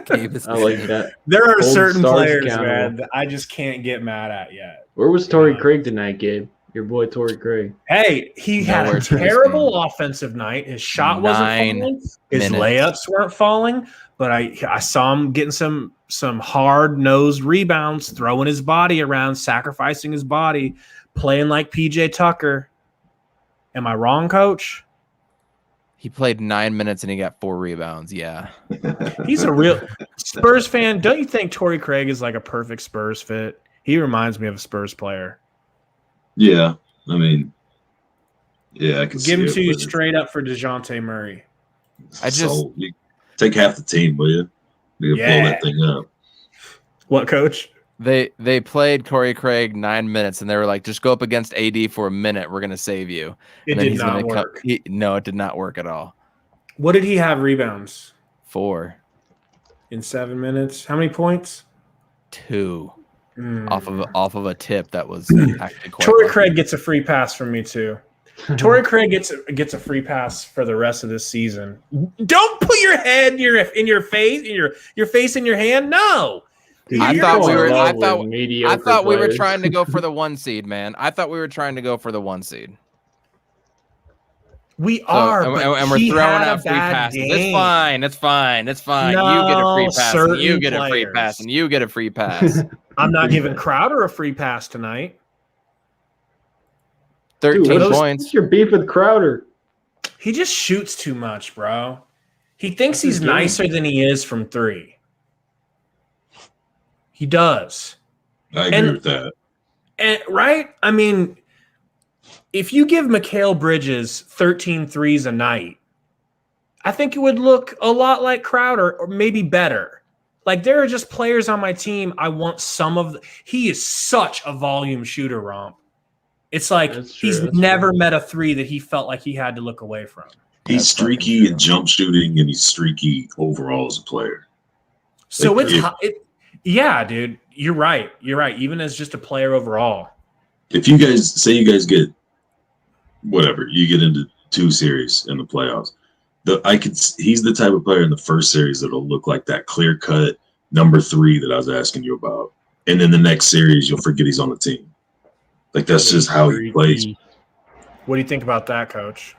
Gabe is I like that. There are Hold certain stars players, accountable. man, that I just can't get mad at yet. Where was Torrey Craig tonight, Gabe? Your boy Torrey Craig. Hey, he had a Nowhere to be terrible offensive night. His shot wasn't 9 falling. His minutes. layups weren't falling. But I saw him getting some hard-nosed rebounds, throwing his body around, sacrificing his body, playing like PJ Tucker. Am I wrong, Coach? He played 9 minutes and he got 4 rebounds. Yeah. He's a real Spurs fan. Don't you think Torrey Craig is like a perfect Spurs fit? He reminds me of a Spurs player. Yeah, I mean, yeah, I can Give him see to you but straight up for DeJounte Murray. you take half the team, will you? You can pull that thing up. What, Coach? They played Torrey Craig 9 minutes and they were like, just go up against AD for a minute. We're going to save you. It did not work. No, it did not work at all. What did he have rebounds? 4. In 7 minutes. How many points? 2. Off of a tip that was actually quite Torrey lucky. Craig gets a free pass from me too. Torrey Craig gets a free pass for the rest of this season. Don't put your head in your face in your hand. No. I thought we were players. trying to go for the 1 seed, man. I thought we were trying to go for the 1 seed. We are, and we're throwing out free passes. Game. It's fine. It's fine. It's fine. No, you get a free pass. And you certain get a free players. pass. And you get a free pass. I'm not giving Crowder a free pass tonight. 13 Dude, points. What's your beef with Crowder? He just shoots too much, bro. He thinks That's he's his game. nicer than he is from 3. He does. I agree with that. And right? I mean, if you give Mikal Bridges 13 threes a night, I think it would look a lot like Crowder or maybe better. Like there are just players on my team I want some of he is such a volume shooter, Romp. It's like he's never met a 3 that he felt like he had to look away from. He's streaky in jump shooting and he's streaky overall as a player. So yeah, dude, you're right. You're right. Even as just a player overall. If you guys say you guys get whatever, you get into 2 series in the playoffs. He's the type of player in the first series that'll look like that clear cut number 3 that I was asking you about. And then the next series you'll forget he's on the team. Like that's just how he plays. What do you think about that, Coach?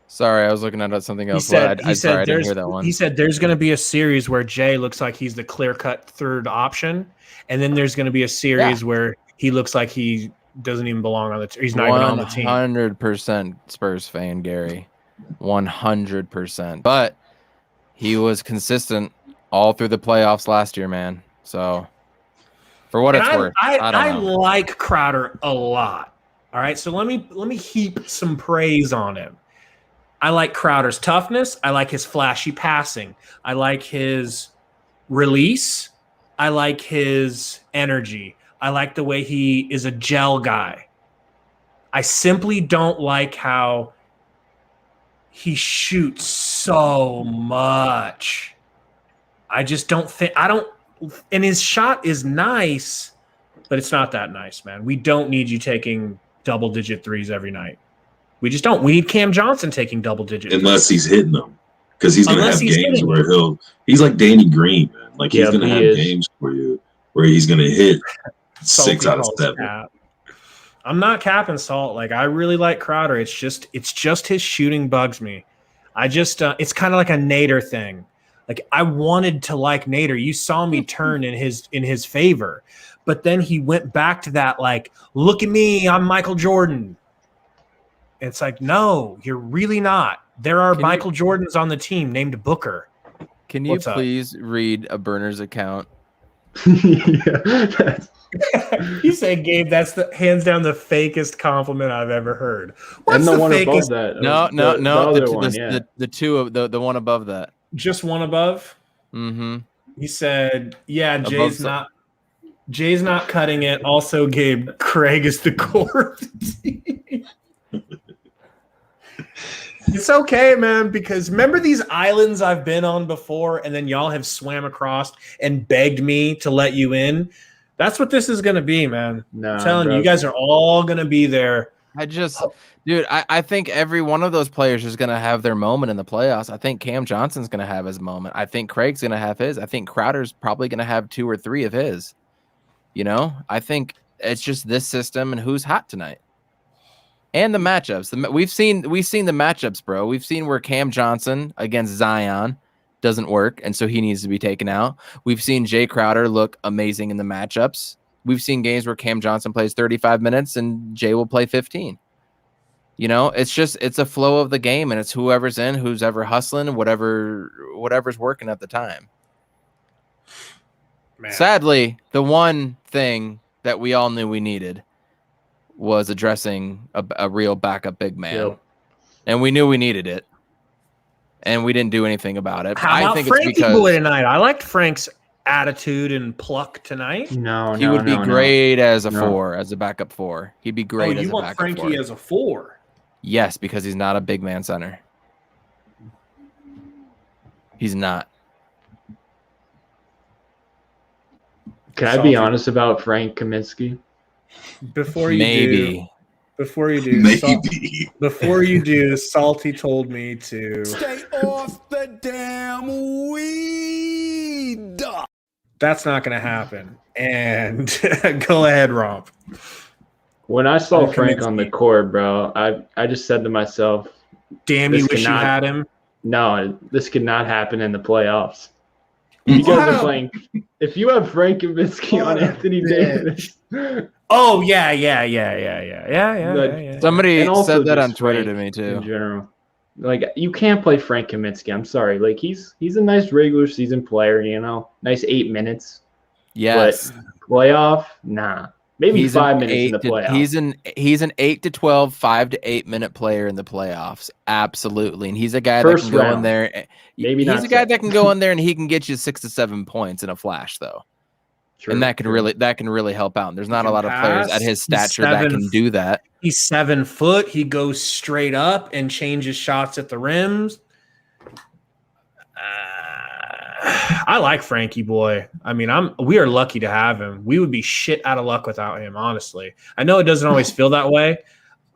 Sorry, I was looking at something else. I didn't hear that one. He said there's going to be a series where Jay looks like he's the clear-cut 3rd option, and then there's going to be a series where he looks like he doesn't even belong on the team. He's not even on the team. 100% Spurs fan, Gary. 100%. But he was consistent all through the playoffs last year, man. So for what it's worth, I like Crowder a lot. All right, so let me heap some praise on him. I like Crowder's toughness. I like his flashy passing. I like his release. I like his energy. I like the way he is a gel guy. I simply don't like how he shoots so much. I just don't think and his shot is nice, but it's not that nice, man. We don't need you taking double-digit threes every night. We just don't. We need Cam Johnson taking double-digit unless he's hitting them, because he's going to have games where he's like Danny Green, man. Like he's going to have games for you where he's going to hit 6 out of 7. Cap. I'm not capping Salt. Like I really like Crowder. It's just his shooting bugs me. I just it's kind of like a Nader thing. Like I wanted to like Nader. You saw me turn in his favor. But then he went back to that, like, look at me, I'm Michael Jordan. It's like, no, you're really not. There are Michael Jordans on the team named Booker. Can you please read a burner's account? Yeah, You say, Gabe, that's the hands down the fakest compliment I've ever heard. What's and the one fakest? above that. No, the other one, yeah. the two of the one above that. Just one above? Mm-hmm. He said, yeah, Jay's not cutting it. Also, Gabe, Craig is the core of the team. It's okay, man, because remember these islands I've been on before and then y'all have swam across and begged me to let you in? That's what this is going to be, man. No, I'm telling you guys are all going to be there. Dude, I think every one of those players is going to have their moment in the playoffs. I think Cam Johnson's going to have his moment. I think Craig's going to have his. I think Crowder's probably going to have 2 or 3 of his. You know, I think it's just this system and who's hot tonight. And the matchups. We've seen the matchups, bro. We've seen where Cam Johnson against Zion doesn't work, and so he needs to be taken out. We've seen Jay Crowder look amazing in the matchups. We've seen games where Cam Johnson plays 35 minutes and Jay will play 15. You know, it's a flow of the game, and it's whoever's in, who's ever hustling, whatever's working at the time. Man. Sadly, the one thing that we all knew we needed was addressing a real backup big man. Yep. And we knew we needed it. And we didn't do anything about it. How about Frankie Boy tonight? I liked Frank's attitude and pluck tonight. He would be great as a 4, as a backup 4. He'd be great as a backup 4. You want Frankie as a 4? Yes, because he's not a big man center. He's not. Can I be honest about Frank Kaminsky? Before you do, Salty told me to stay off the damn weed. That's not going to happen. And go ahead, Romp. When I saw Frank on the court, bro, I just said to myself, "Damn, you wish you had him." No, this could not happen in the playoffs. You guys are playing. If you have Frank Kaminsky on Anthony Davis. Oh yeah. Somebody said that on Twitter to me too. In general, like you can't play Frank Kaminsky. I'm sorry. Like he's a nice regular season player, you know, nice 8 minutes. Yes. But playoff, nah. Maybe 5 minutes in the playoffs. He's an 8 to 12, 5 to 8 minute player in the playoffs. Absolutely. And he's a guy that can go in there. Maybe he's a guy that can go in there and he can get you 6 to 7 points in a flash though. True, and that can really help out. And there's not a lot of players at his stature that can do that. He's 7 foot. He goes straight up and changes shots at the rims. I like Frankie Boy. I mean, we are lucky to have him. We would be shit out of luck without him, honestly. I know it doesn't always feel that way.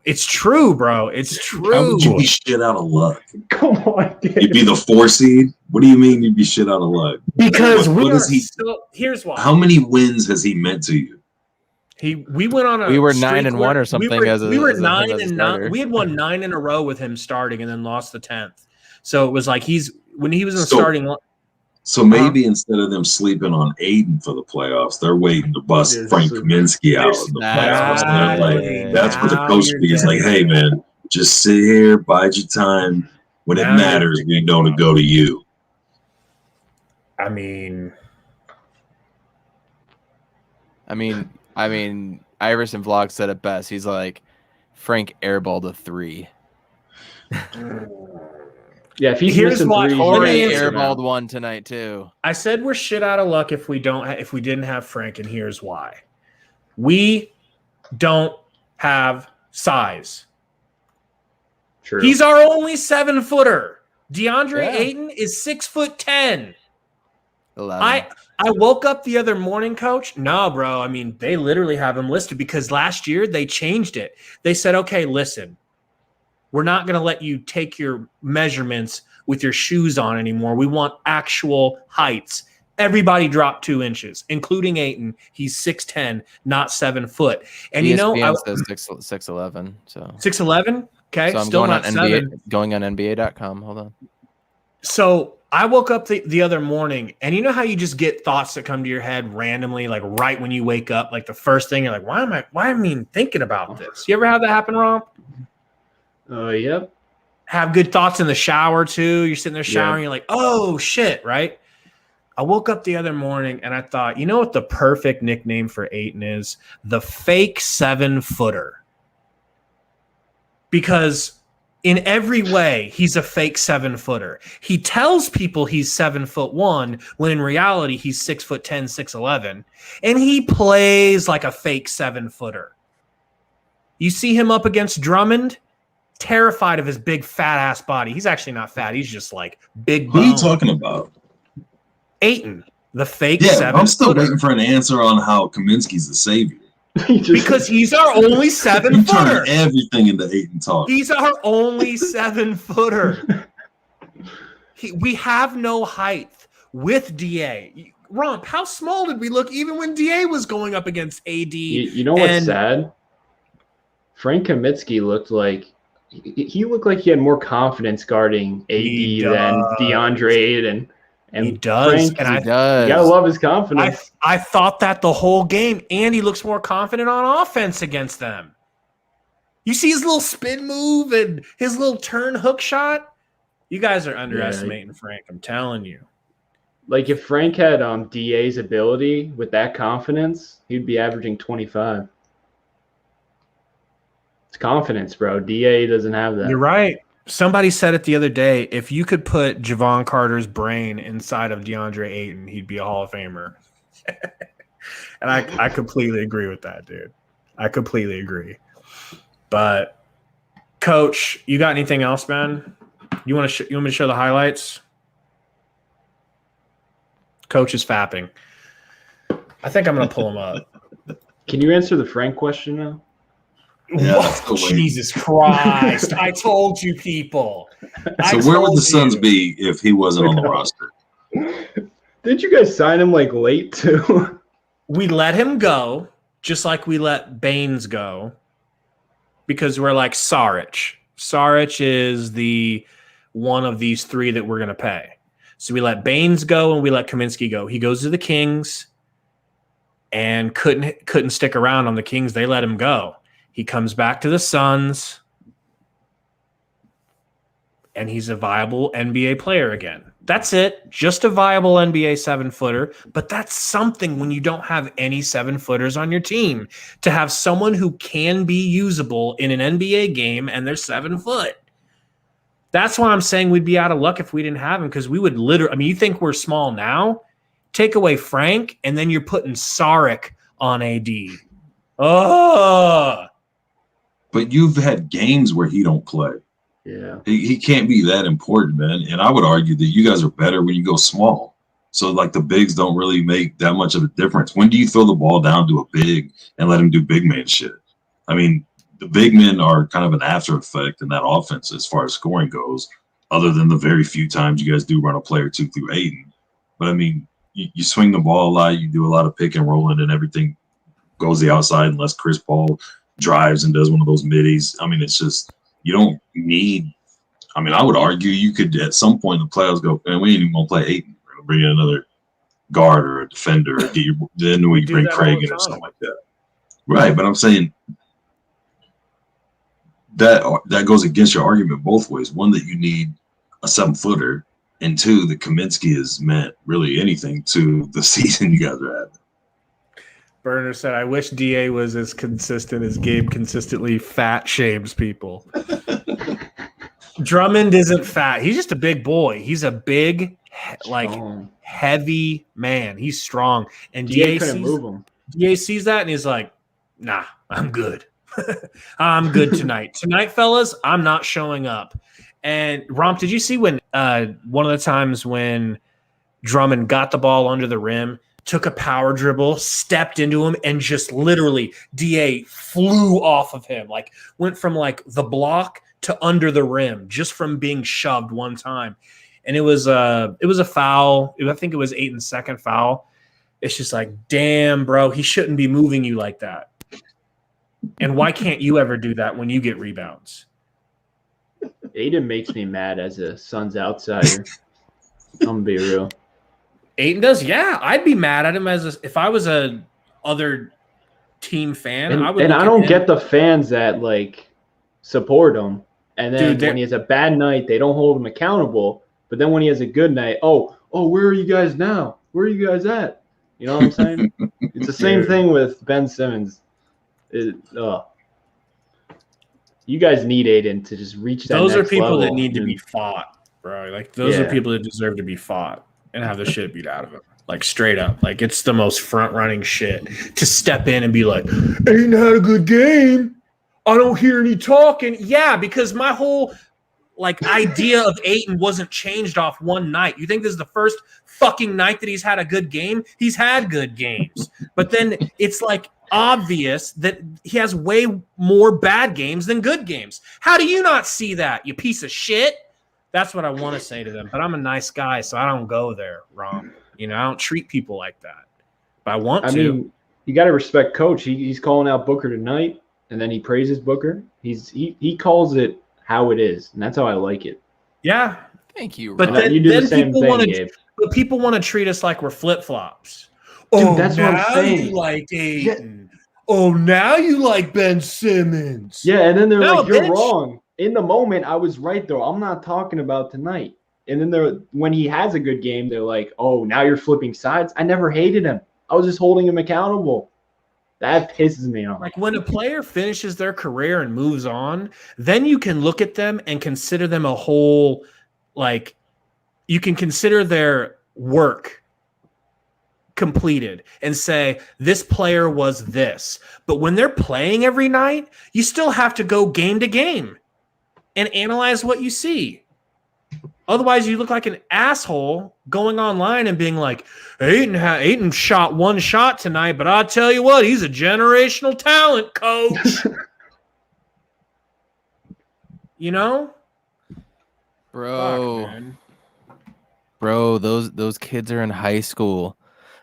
It's true, bro. It's true. How would you be shit out of luck? Come on, dude. You'd be the 4 seed? What do you mean you'd be shit out of luck? Because here's why. How many wins has he meant to you? We went on we were 9-1 or something. We were 9-9. We had won 9 in a row with him starting and then lost the 10th. So it was like when he was in the starting. So maybe instead of them sleeping on Aiden for the playoffs, they're waiting to bust Frank Kaminsky out in the playoffs. That's what the coach is like, hey, man, just sit here, bide your time. When it matters, we know to go to you. I mean, Iverson Vlog said it best. He's like, Frank airballed a 3. Yeah, if he's here's why airballed 1 tonight too. I said we're shit out of luck if we didn't have Frank, and here's why. We don't have size. True. He's our only 7-footer. DeAndre Ayton is 6'10". 11. I woke up the other morning, coach. No, bro. I mean, they literally have him listed because last year they changed it. They said, okay, listen. We're not going to let you take your measurements with your shoes on anymore. We want actual heights. Everybody dropped 2 inches, including Ayton. He's 6'10", not 7 foot. And ESPN says 6'11". So 6'11". Okay, so I'm still going not on 7. NBA, going on NBA.com. Hold on. So I woke up the other morning, and you know how you just get thoughts that come to your head randomly, like right when you wake up, like the first thing you're like, why am I even thinking about this? You ever have that happen, Romp? Yep. Have good thoughts in the shower too. You're sitting there showering, Yeah. you're like, oh shit, right? I woke up the other morning and I thought, you know what the perfect nickname for Ayton is? The fake 7-footer. Because in every way, he's a fake 7-footer. He tells people he's 7'1" when in reality he's 6'10", 6'11", and he plays like a fake 7-footer. You see him up against Drummond, terrified of his big fat ass body. He's actually not fat. He's just like big. Who are you talking about? Ayton, the fake 7-footer. I'm still waiting for an answer on how Kaminsky's the savior. Because he's our only 7-footer. Turn everything into Ayton talk. He's our only 7-footer. We have no height with DA. Romp, how small did we look even when DA was going up against AD? You know what's sad? Frank Kaminsky looked like he looked like he had more confidence guarding AD than DeAndre Ayton. And he does. Frank, and he does. You gotta love his confidence. I thought that the whole game, and he looks more confident on offense against them. You see his little spin move and his little turn hook shot? You guys are underestimating Frank, I'm telling you. Like if Frank had DA's ability with that confidence, he'd be averaging 25. It's confidence, bro. DA doesn't have that. You're right. Somebody said it the other day. If you could put Javon Carter's brain inside of DeAndre Ayton, he'd be a Hall of Famer. And I completely agree with that, dude. I completely agree. But, Coach, you got anything else, man? You want me to show the highlights? Coach is fapping. I think I'm going to pull him up. Can you answer the Frank question now? Yeah, Jesus Christ. I told you people. So where would the Suns be if he wasn't on the roster? Didn't you guys sign him like late too? We let him go, just like we let Baines go, because we're like Saric. Saric is the one of these three that we're going to pay. So we let Baines go and we let Kaminsky go. He goes to the Kings and couldn't stick around on the Kings. They let him go. He comes back to the Suns, and he's a viable NBA player again. That's it. Just a viable NBA 7-footer. But that's something when you don't have any 7-footers on your team, to have someone who can be usable in an NBA game and they're 7 foot. That's why I'm saying we'd be out of luck if we didn't have him, because we would literally – I mean, you think we're small now? Take away Frank, and then you're putting Saric on AD. Oh. But you've had games where he don't play. Yeah. He can't be that important, man. And I would argue that you guys are better when you go small. So, like, the bigs don't really make that much of a difference. When do you throw the ball down to a big and let him do big man shit? I mean, the big men are kind of an after effect in that offense as far as scoring goes, other than the very few times you guys do run a play or two through Ayton. But, I mean, you swing the ball a lot. You do a lot of pick and rolling, and everything goes the outside unless Chris Paul drives and does one of those middies. I mean, it's just you don't need – I mean, I would argue you could at some point in the playoffs go, man, we ain't even going to play Ayton. We're going to bring in another guard or a defender. Or then we bring Craig in or something like that. Right, but I'm saying that goes against your argument both ways. One, that you need a 7-footer, and two, that Kaminsky has meant really anything to the season you guys are having. Burner said, I wish DA was as consistent as Gabe consistently fat shames people. Drummond isn't fat. He's just a big boy. He's a big, heavy man. He's strong. And DA sees that and he's like, nah, I'm good. I'm good tonight. Tonight, fellas, I'm not showing up. And Romp, did you see when one of the times when Drummond got the ball under the rim, took a power dribble, stepped into him, and just literally DA flew off of him, like went from like the block to under the rim just from being shoved one time. And it was a foul. I think it was Ayton's second foul. It's just like, damn, bro, he shouldn't be moving you like that. And why can't you ever do that when you get rebounds? Ayton makes me mad as a Suns outsider. gonna be real. Ayton does, yeah. I'd be mad at him if I was a other team fan. And I would. and look I at don't him. get the fans that like support him, and then Dude, when he has a bad night, they don't hold him accountable. But then when he has a good night, oh, where are you guys now? Where are you guys at? You know what I'm saying? It's the same thing with Ben Simmons. You guys need Aiden to just reach that. Those are next people that level. need to be fought, bro. Like those are people that deserve to be fought and have the shit beat out of them. Like straight up. Like it's the most front running shit to step in and be like, Aiden had a good game. I don't hear any talking. Yeah, because my whole like idea of Ayton wasn't changed off one night. You think this is the first fucking night that he's had a good game? He's had good games. But then it's like obvious that he has way more bad games than good games. How do you not see that, you piece of shit? That's what I want to say to them. But I'm a nice guy, so I don't go there, Romp. You know, I don't treat people like that. But I want to. I mean, you got to respect Coach. He's calling out Booker tonight, and then he praises Booker. He calls it how it is, and that's how I like it. Yeah. Thank you. But Rob. then, you do then the same people thing, want Gabe. but people want to treat us like we're flip-flops. Dude, that's what I'm saying. You like Ayton. Oh, now you like Ben Simmons. Yeah, and then they're No, like, you're bitch. wrong. In the moment, I was right, though. I'm not talking about tonight. And then when he has a good game, they're like, oh, now you're flipping sides. I never hated him. I was just holding him accountable. That pisses me off. Like when a player finishes their career and moves on, then you can look at them and consider them a whole, like you can consider their work completed and say, this player was this. But when they're playing every night, you still have to go game to game and analyze what you see. Otherwise, you look like an asshole going online and being like, Ayton shot one shot tonight, but I'll tell you what, he's a generational talent, coach. You know? Bro. Fuck, man. Bro, those kids are in high school.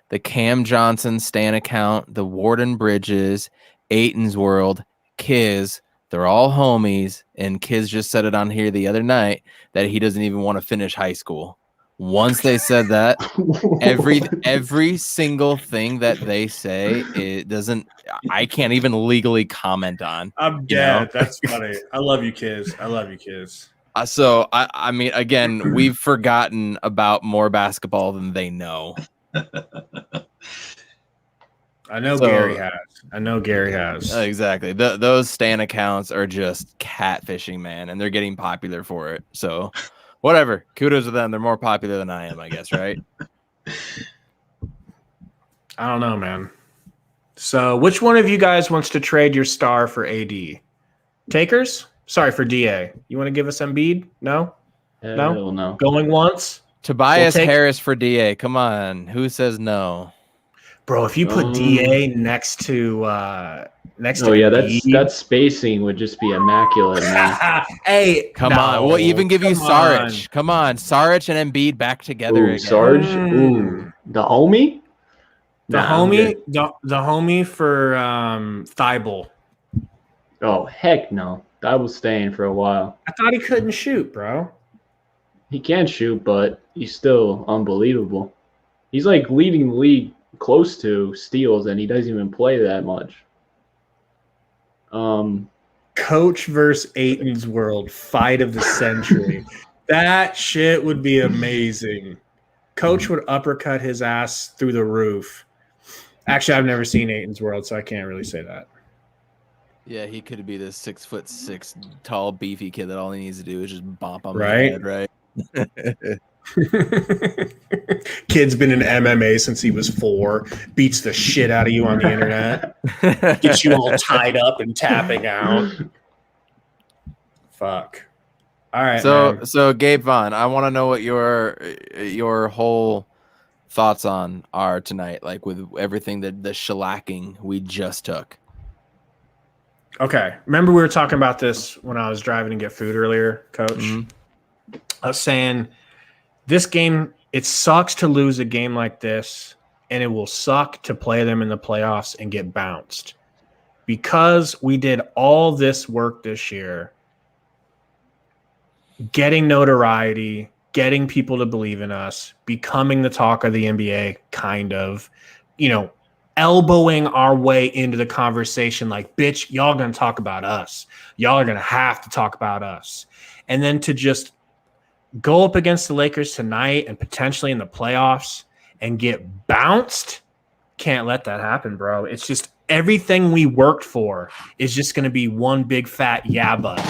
The Cam Johnson Stan account, the Warden Bridges, Ayton's World, Kiz, they're all homies, and Kiz just said it on here the other night that he doesn't even want to finish high school. Once they said that, every single thing that they say, it doesn't. I can't even legally comment on. I'm dead. That's funny. I love you, Kiz. I love you, Kiz. So I mean, again, we've forgotten about more basketball than they know. I know Gary has. Exactly. Those Stan accounts are just catfishing, man, and they're getting popular for it. So, whatever. Kudos to them. They're more popular than I am, I guess, right? I don't know, man. So, which one of you guys wants to trade your star for AD? Takers? Sorry, for DA. You want to give us Embiid? No? No. Going once? Tobias Harris for DA. Come on. Who says no? Bro, if you put DA next to Embiid, that spacing would just be immaculate, man. Hey, come on. We'll even give you Saric. Come on. Saric and Embiid back together again. Sarge? Ooh. The homie? The homie for Thibault. Oh, heck no. I was staying for a while. I thought he couldn't shoot, bro. He can shoot, but he's still unbelievable. He's like leading the league close to steals, and he doesn't even play that much. Coach versus Ayton's World, fight of the century. That shit would be amazing. Coach would uppercut his ass through the roof. Actually, I've never seen Ayton's World, so I can't really say that. Yeah, he could be this 6'6" tall, beefy kid that all he needs to do is just bump on the Right? head, right? Kid's been in MMA since he was 4, beats the shit out of you on the internet, gets you all tied up and tapping out. Fuck. All right. So Gabe Vaughn, I want to know what your whole thoughts on are tonight, like with everything that the shellacking we just took. Okay. Remember we were talking about this when I was driving to get food earlier, Coach? Mm-hmm. I was saying this game, it sucks to lose a game like this, and it will suck to play them in the playoffs and get bounced. Because we did all this work this year, getting notoriety, getting people to believe in us, becoming the talk of the NBA, kind of, elbowing our way into the conversation like, bitch, y'all going to talk about us. Y'all are going to have to talk about us. And then to just go up against the Lakers tonight and potentially in the playoffs and get bounced, can't let that happen, bro. It's just everything we worked for is just going to be one big fat yeah, but.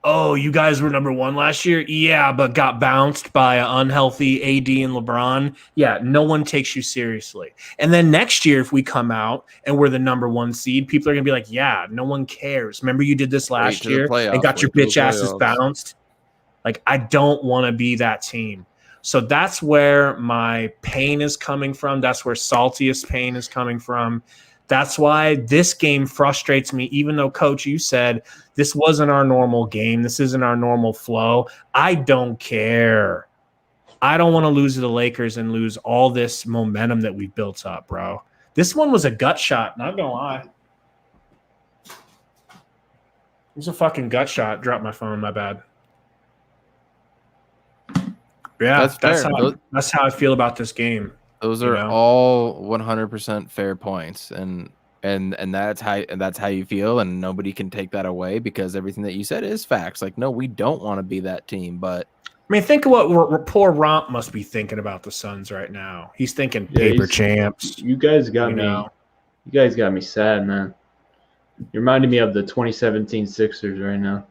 Oh, you guys were number one last year? Yeah, but got bounced by an unhealthy AD and LeBron. Yeah, no one takes you seriously. And then next year, if we come out and we're the number one seed, people are going to be like, yeah, no one cares. Remember you did this last year and got your bitch asses bounced? Like, I don't want to be that team. So that's where my pain is coming from. That's where saltiest pain is coming from. That's why this game frustrates me, even though, Coach, you said this wasn't our normal game. This isn't our normal flow. I don't care. I don't want to lose to the Lakers and lose all this momentum that we've built up, bro. This one was a gut shot, not going to lie. It was a fucking gut shot. Dropped my phone, my bad. Yeah, that's how I feel about this game. Those are all 100% fair points, and that's how you feel, and nobody can take that away because everything that you said is facts. Like, no, we don't want to be that team, but I mean, think of what poor Romp must be thinking about the Suns right now. He's thinking paper champs. You guys got me. You guys got me sad, man. You reminded me of the 2017 Sixers right now.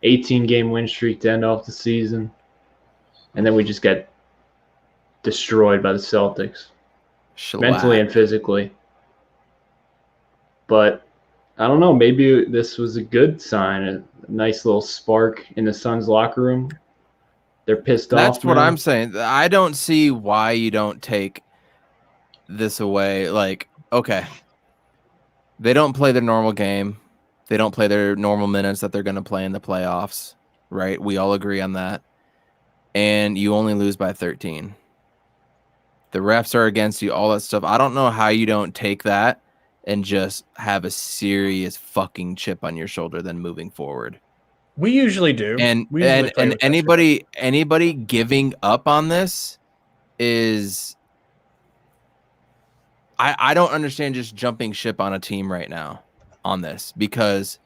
18-game win streak to end off the season, and then we just got destroyed by the Celtics, mentally and physically. But I don't know. Maybe this was a good sign, a nice little spark in the Suns locker room. They're pissed off. That's what I'm saying. I don't see why you don't take this away. Like, okay, they don't play their normal game. They don't play their normal minutes that they're going to play in the playoffs, right? We all agree on that. And you only lose by 13. The refs are against you, all that stuff. I don't know how you don't take that and just have a serious fucking chip on your shoulder then moving forward. We usually do. And anybody giving up on this is I don't understand just jumping ship on a team right now on this, because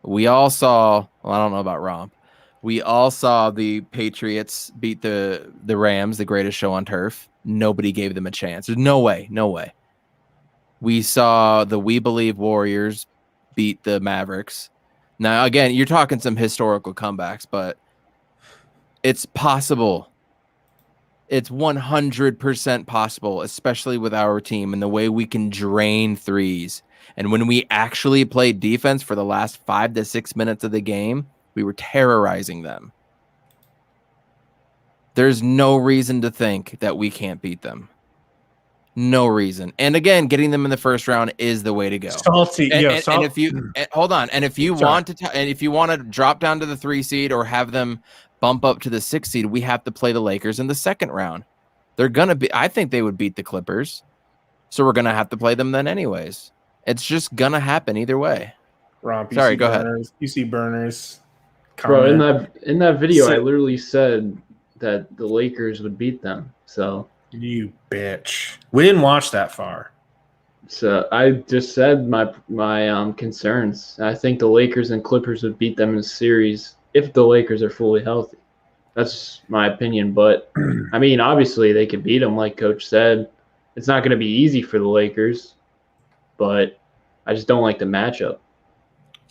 we all saw, well, I don't know about Romp. We all saw the Patriots beat the Rams, the greatest show on turf. Nobody gave them a chance. There's no way. We saw the We Believe Warriors beat the Mavericks. Now, again, you're talking some historical comebacks, but it's possible. It's 100% possible, especially with our team and the way we can drain threes. And when we actually played defense for the last 5 to 6 minutes of the game, we were terrorizing them. There's no reason to think that we can't beat them. No reason. And again, getting them in the first round is the way to go. Salty. And if you hold on, and if you want to drop down to the 3 seed or have them bump up to the 6 seed, we have to play the Lakers in the second round. They're gonna be. I think they would beat the Clippers, so we're gonna have to play them then anyways. It's just gonna happen either way. Romp, sorry, go ahead. You see burners. Bro, in that video, I literally said that the Lakers would beat them. So you bitch. We didn't watch that far. So I just said my concerns. I think the Lakers and Clippers would beat them in a series if the Lakers are fully healthy. That's my opinion. But I mean, obviously they could beat them, like Coach said. It's not going to be easy for the Lakers, but I just don't like the matchup.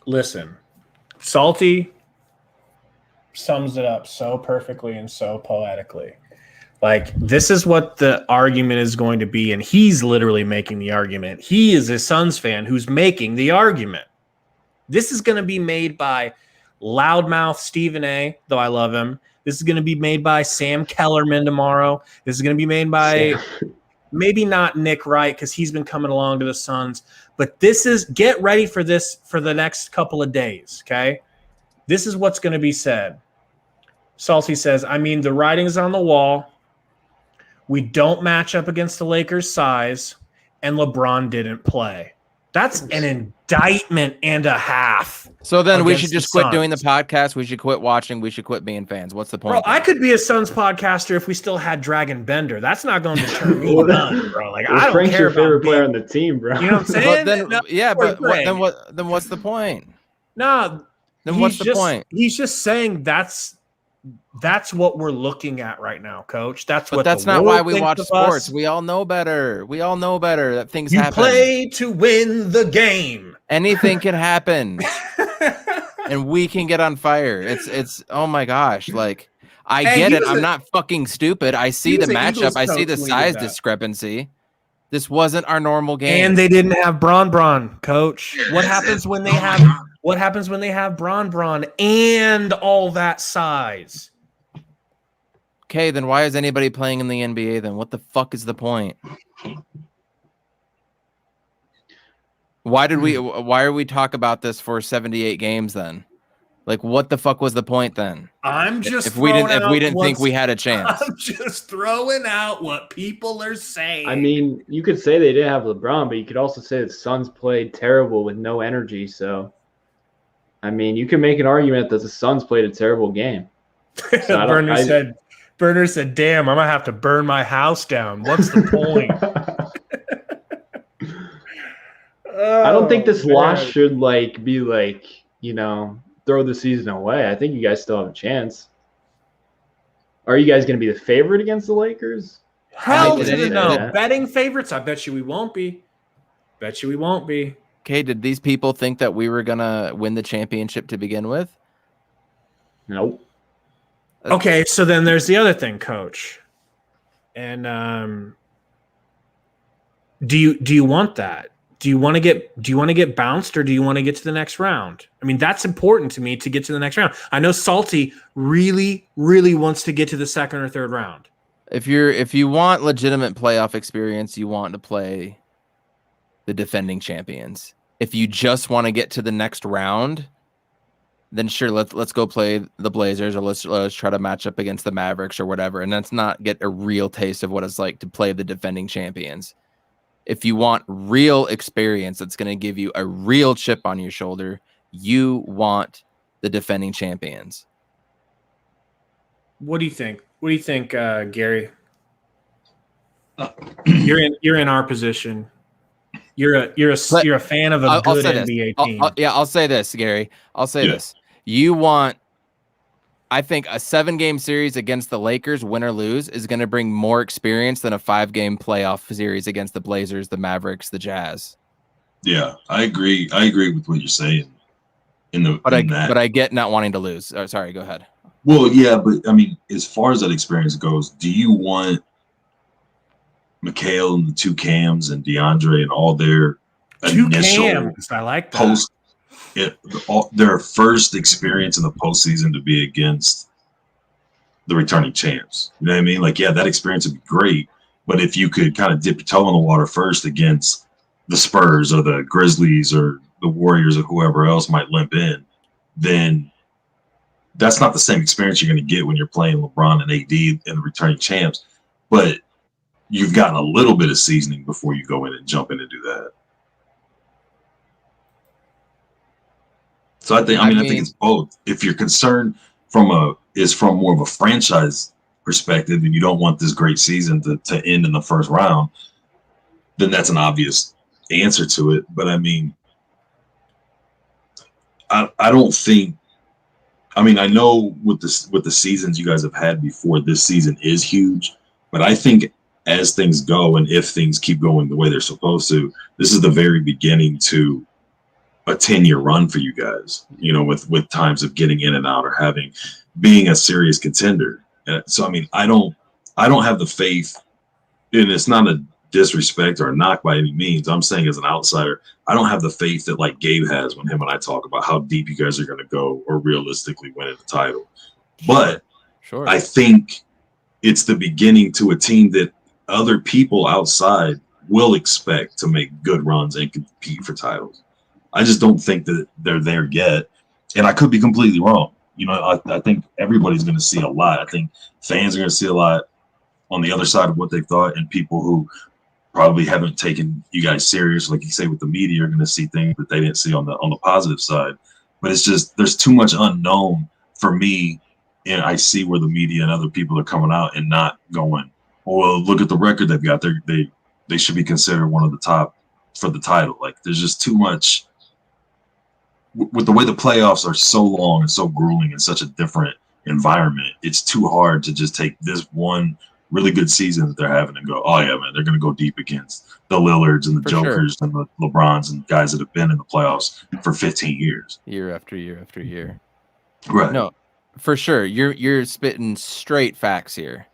Listen, Salty sums it up so perfectly and so poetically. Like, this is what the argument is going to be, and he's literally making the argument. He is a Suns fan who's making the argument. This is going to be made by loudmouth Stephen A., though I love him. This is going to be made by Sam Kellerman tomorrow. This is going to be made by maybe not Nick Wright, because he's been coming along to the Suns. But this is – get ready for this for the next couple of days, okay? This is what's going to be said. Salty says, I mean, the writing's on the wall. We don't match up against the Lakers' size, and LeBron didn't play. That's an indictment and a half. So then we against should just the quit doing the Suns. podcast. We should quit watching. We should quit being fans. What's the Bro, point? I could be a Suns podcaster if we still had Dragon Bender. That's not going to deter me none, bro. Like I don't Frank's care your favorite about player being, on the team, bro. you know what I'm saying? But then, No, yeah, poor but what, Frank. then what's the point? No, Then what's the point? He's just saying that's what we're looking at right now, Coach. That's But what. that's the not world why we thinks watch of sports. us. We all know better. We all know better that things You happen. play to win the game. Anything can happen. And we can get on fire. It's oh my gosh. Like I Hey, get he it. was I'm a- not fucking stupid. I see he the was an matchup. Eagles I see coach the when he did size that. discrepancy. This wasn't our normal game. And they didn't have Bron, Coach. What happens when they have Bron and all that size? Okay, then why is anybody playing in the NBA then? What the fuck is the point? Why are we talk about this for 78 games then? Like what the fuck was the point then? I'm just If we didn't think we had a chance. I'm just throwing out what people are saying. I mean, you could say they didn't have LeBron, but you could also say the Suns played terrible with no energy. So, I mean, you can make an argument that the Suns played a terrible game. So Burner said, "Damn, I'm gonna have to burn my house down. What's the point?" I don't think this Oh, loss man. should be throw the season away. I think you guys still have a chance. Are you guys going to be the favorite against the Lakers? Hell Did to any- the no. did- Betting favorites? I bet you we won't be. Bet you we won't be. Okay, did these people think that we were gonna win the championship to begin with? Nope. Okay, so then there's the other thing, Coach. And do you want that? Do you want to get bounced, or do you want to get to the next round? I mean, that's important to me to get to the next round. I know Salty really, really wants to get to the second or third round. If you want legitimate playoff experience, you want to play the defending champions. If you just want to get to the next round, then sure, let's go play the Blazers, or let's try to match up against the Mavericks or whatever, and let's not get a real taste of what it's like to play the defending champions. If you want real experience that's going to give you a real chip on your shoulder, you want the defending champions. What do you think? What do you think, Gary? You're in our position. You're a fan of a good NBA team. I'll say this, Gary. I'll say this. You want, I think, a 7-game series against the Lakers, win or lose, is going to bring more experience than a 5-game playoff series against the Blazers, the Mavericks, the Jazz. Yeah, I agree. I agree with what you're saying. But I get not wanting to lose. Oh, sorry, go ahead. Well, yeah, but I mean, as far as that experience goes, do you want Mikhail and the two Cams and DeAndre and all their Two initial Cams, I like that. their first experience in the postseason to be against the returning champs? You know what I mean? Like, yeah, that experience would be great, but if you could kind of dip your toe in the water first against the Spurs or the Grizzlies or the Warriors or whoever else might limp in, then that's not the same experience you're going to get when you're playing LeBron and AD and the returning champs. But you've gotten a little bit of seasoning before you go in and jump in and do that. So I think it's both. If your concern from more of a franchise perspective and you don't want this great season to end in the first round, then that's an obvious answer to it. But I mean, I don't think. I mean, I know with the seasons you guys have had before, this season is huge. But I think as things go and if things keep going the way they're supposed to, this is the very beginning to a 10-year run for you guys, you know, with times of getting in and out or being a serious contender. So, I mean, I don't have the faith, and it's not a disrespect or a knock by any means. I'm saying as an outsider, I don't have the faith that like Gabe has when him and I talk about how deep you guys are going to go or realistically winning the title. But Sure. I think it's the beginning to a team that other people outside will expect to make good runs and compete for titles. I just don't think that they're there yet. And I could be completely wrong. You know, I think everybody's going to see a lot. I think fans are going to see a lot on the other side of what they thought, and people who probably haven't taken you guys serious. Like you say, with the media, you're going to see things that they didn't see on the positive side. But it's just there's too much unknown for me, and I see where the media and other people are coming out and not going, oh, well, look at the record they've got. They should be considered one of the top for the title. Like there's just too much with the way the playoffs are so long and so grueling and such a different environment. It's too hard to just take this one really good season that they're having and go, oh yeah, man, they're going to go deep against the Lillards and the Jokers and the LeBrons and guys that have been in the playoffs for 15 years. Year after year after year. Right. No, for sure. You're spitting straight facts here.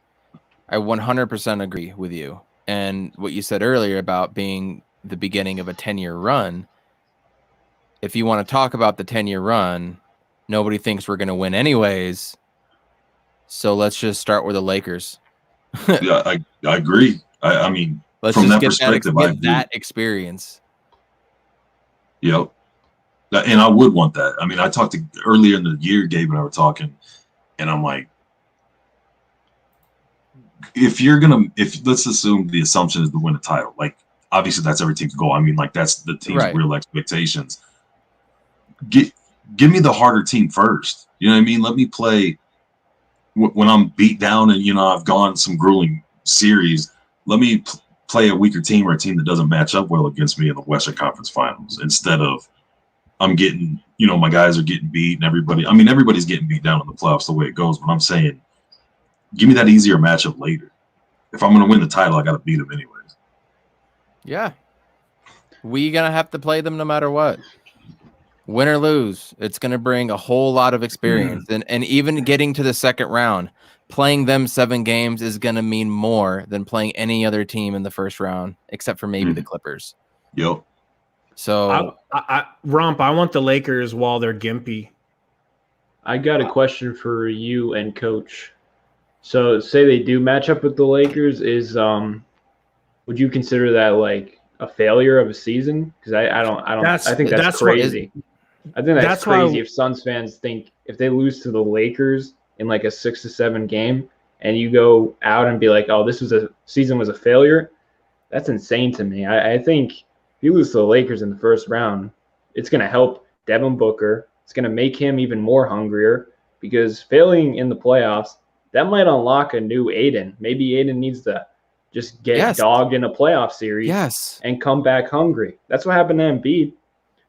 I 100% agree with you. And what you said earlier about being the beginning of a 10-year run, if you want to talk about the 10-year run, nobody thinks we're going to win anyways. So let's just start with the Lakers. Yeah, I agree. I mean, let's from just that get perspective, that experience. Yep. And I would want that. I mean, I talked to earlier in the year, Gabe and I were talking, and I'm like, if let's assume the assumption is to win a title, like obviously that's every team's goal. I mean, like that's the team's real expectations. Give me the harder team first. You know what I mean? Let me play when I'm beat down and, I've gone some grueling series. Let me play a weaker team or a team that doesn't match up well against me in the Western Conference Finals instead of I'm getting, my guys are getting beat and everybody's getting beat down in the playoffs the way it goes. But I'm saying, give me that easier matchup later. If I'm going to win the title, I got to beat them anyways. Yeah. We're going to have to play them no matter what. Win or lose, it's going to bring a whole lot of experience. And even getting to the second round, playing them 7 games is going to mean more than playing any other team in the first round, except for maybe the Clippers. Yep. So, Romp, I want the Lakers while they're gimpy. I got a question for you and Coach. So, say they do match up with the Lakers, would you consider that like a failure of a season? Because I think that's crazy. I think that's crazy if Suns fans think if they lose to the Lakers in like a 6 to 7 game and you go out and be like, oh, season was a failure. That's insane to me. I think if you lose to the Lakers in the first round, it's going to help Devin Booker. It's going to make him even more hungrier because failing in the playoffs, that might unlock a new Aiden. Maybe Aiden needs to just get dogged in a playoff series and come back hungry. That's what happened to Embiid.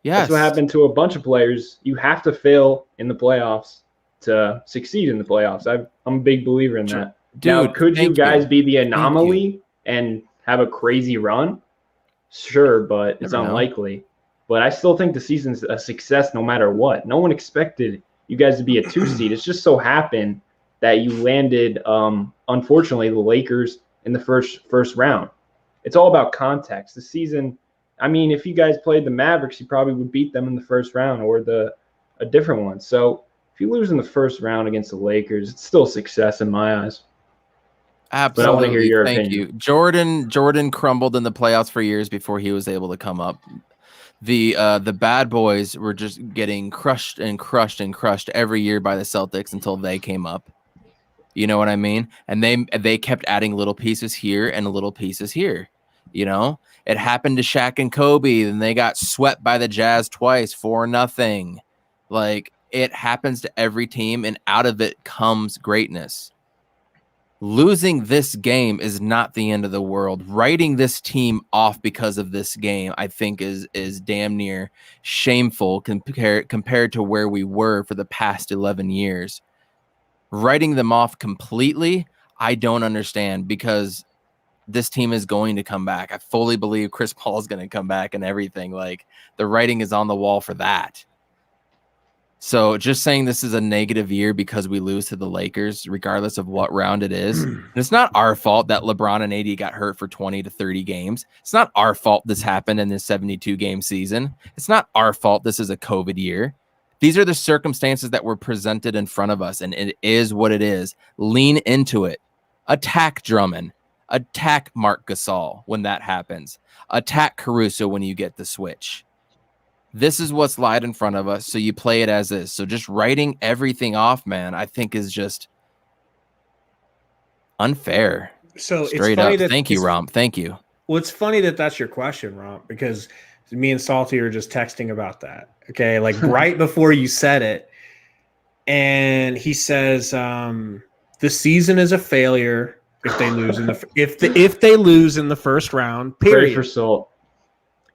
That's what happened to a bunch of players. You have to fail in the playoffs to succeed in the playoffs. I'm a big believer in that. Dude, now, could you guys be the anomaly and have a crazy run? Sure, but it's unlikely. But I still think the season's a success no matter what. No one expected you guys to be a 2 seed. It's just so happened that you landed, unfortunately, the Lakers in the first round. It's all about context. The season, I mean, if you guys played the Mavericks, you probably would beat them in the first round or a different one. So if you lose in the first round against the Lakers, it's still success in my eyes. Absolutely. But I want to hear your Thank opinion. you. Jordan crumbled in the playoffs for years before he was able to come up. The bad boys were just getting crushed and crushed and crushed every year by the Celtics until they came up. You know what I mean? And they kept adding little pieces here and little pieces here. It happened to Shaq and Kobe, and they got swept by the Jazz twice 4-0. Like, it happens to every team, and out of it comes greatness. Losing this game is not the end of the world. Writing this team off because of this game, I think, is damn near shameful compared to where we were for the past 11 years. Writing them off completely, I don't understand, because this team is going to come back. I fully believe Chris Paul is going to come back and everything. Like, the writing is on the wall for that. So just saying this is a negative year because we lose to the Lakers, regardless of what round it is, and it's not our fault that LeBron and AD got hurt for 20 to 30 games. It's not our fault this happened in this 72-game season. It's not our fault this is a COVID year. These are the circumstances that were presented in front of us, and it is what it is. Lean into it. Attack Drummond. Attack Marc Gasol when that happens. Attack Caruso when you get the switch. This is what's lied in front of us, so you play it as is. So just writing everything off, man, I think is just unfair. So straight up. Thank you, Romp. Thank you. Well, it's funny that that's your question, Romp, because me and Salty are just texting about that. Okay, like right before you said it, and he says the season is a failure if they lose in the if they lose in the first round. Period. Pray for Salt.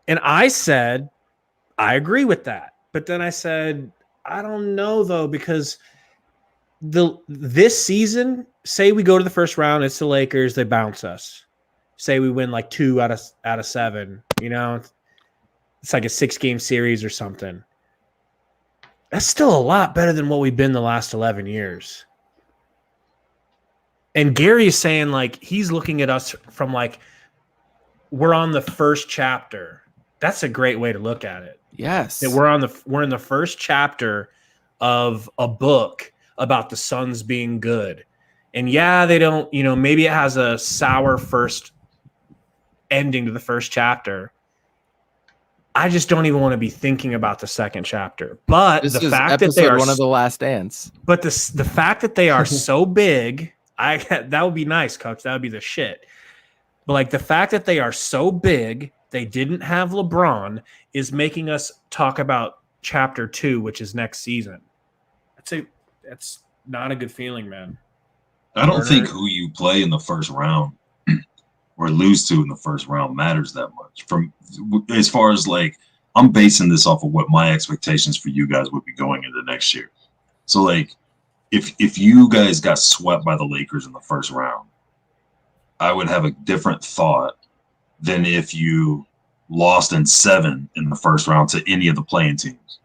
And I said I agree with that, but then I said I don't know though, because this season, say we go to the first round, it's the Lakers, they bounce us. Say we win like 2 out of 7, you know, it's like a 6-game series or something. That's still a lot better than what we've been the last 11 years. And Gary is saying like he's looking at us from like we're on the first chapter. That's a great way to look at it. Yes. That we're in the first chapter of a book about the Suns being good. And yeah, they don't, you know, maybe it has a sour first ending to the first chapter. I just don't even want to be thinking about the second chapter. But This the is fact that they are one of the Last Dance. but the fact that they are so big, that would be nice, Coach. That would be the shit. But like the fact that they are so big, they didn't have LeBron, is making us talk about chapter 2, which is next season. That's not a good feeling, man. I don't think who you play in the first round or lose to in the first round matters that much. From as far as like, I'm basing this off of what my expectations for you guys would be going into next year. So like, if you guys got swept by the Lakers in the first round, I would have a different thought than if you lost in 7 in the first round to any of the playing teams,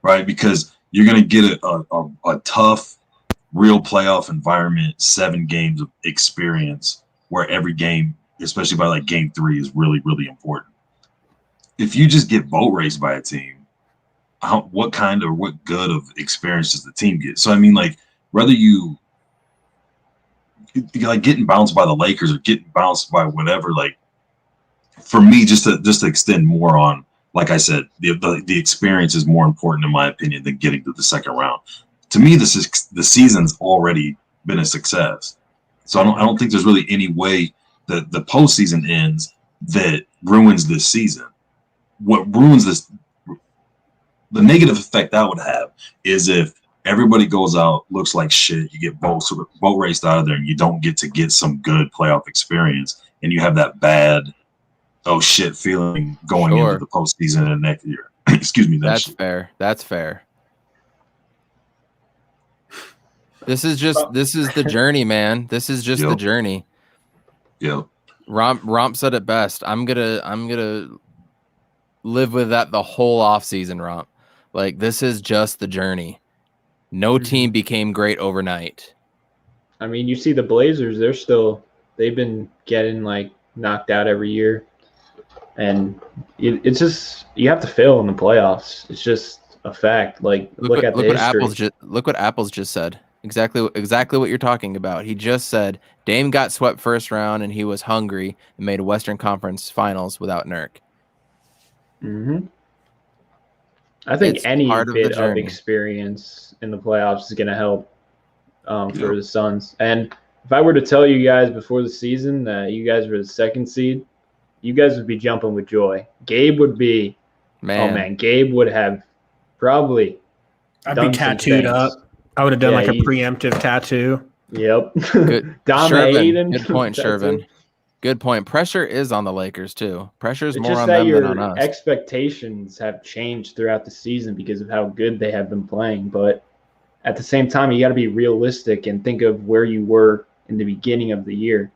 right? Because you're going to get a tough, real playoff environment, 7 games of experience where every game, especially by like game 3, is really, really important. If you just get boat raced by a team, what good of experience does the team get? So, I mean, like, whether you like getting bounced by the Lakers or getting bounced by whatever, like, for me, just to extend more on, like I said, the experience is more important in my opinion than getting to the second round. To me, the season's already been a success. So I don't think there's really any way that the postseason ends that ruins this season. What ruins this, the negative effect that would have is if everybody goes out, looks like shit, you get boat raced out of there, and you don't get some good playoff experience, and you have that bad, oh shit feeling going into the postseason and next year. Excuse me. That's fair. That's fair. This is the journey, man. This is just the journey. Yeah. Romp said it best. I'm gonna live with that the whole offseason, Romp. Like, this is just the journey. No team became great overnight. I mean, you see the Blazers, they've been getting like knocked out every year. And it's just, you have to fail in the playoffs. It's just a fact. Like, look at what Apples just said. Exactly what you're talking about. He just said Dame got swept first round and he was hungry and made a Western Conference Finals without Nurk. Mm-hmm. I think any bit of experience in the playoffs is going to help for the Suns. And if I were to tell you guys before the season that you guys were the 2nd seed, you guys would be jumping with joy. Gabe would be, Gabe would have probably I'd be tattooed up. I would have done like a preemptive tattoo. Yep. Good. Good point, Shervin. Good point. Pressure is on the Lakers too. Pressure is more on them than on us. Expectations have changed throughout the season because of how good they have been playing. But at the same time, you got to be realistic and think of where you were in the beginning of the year.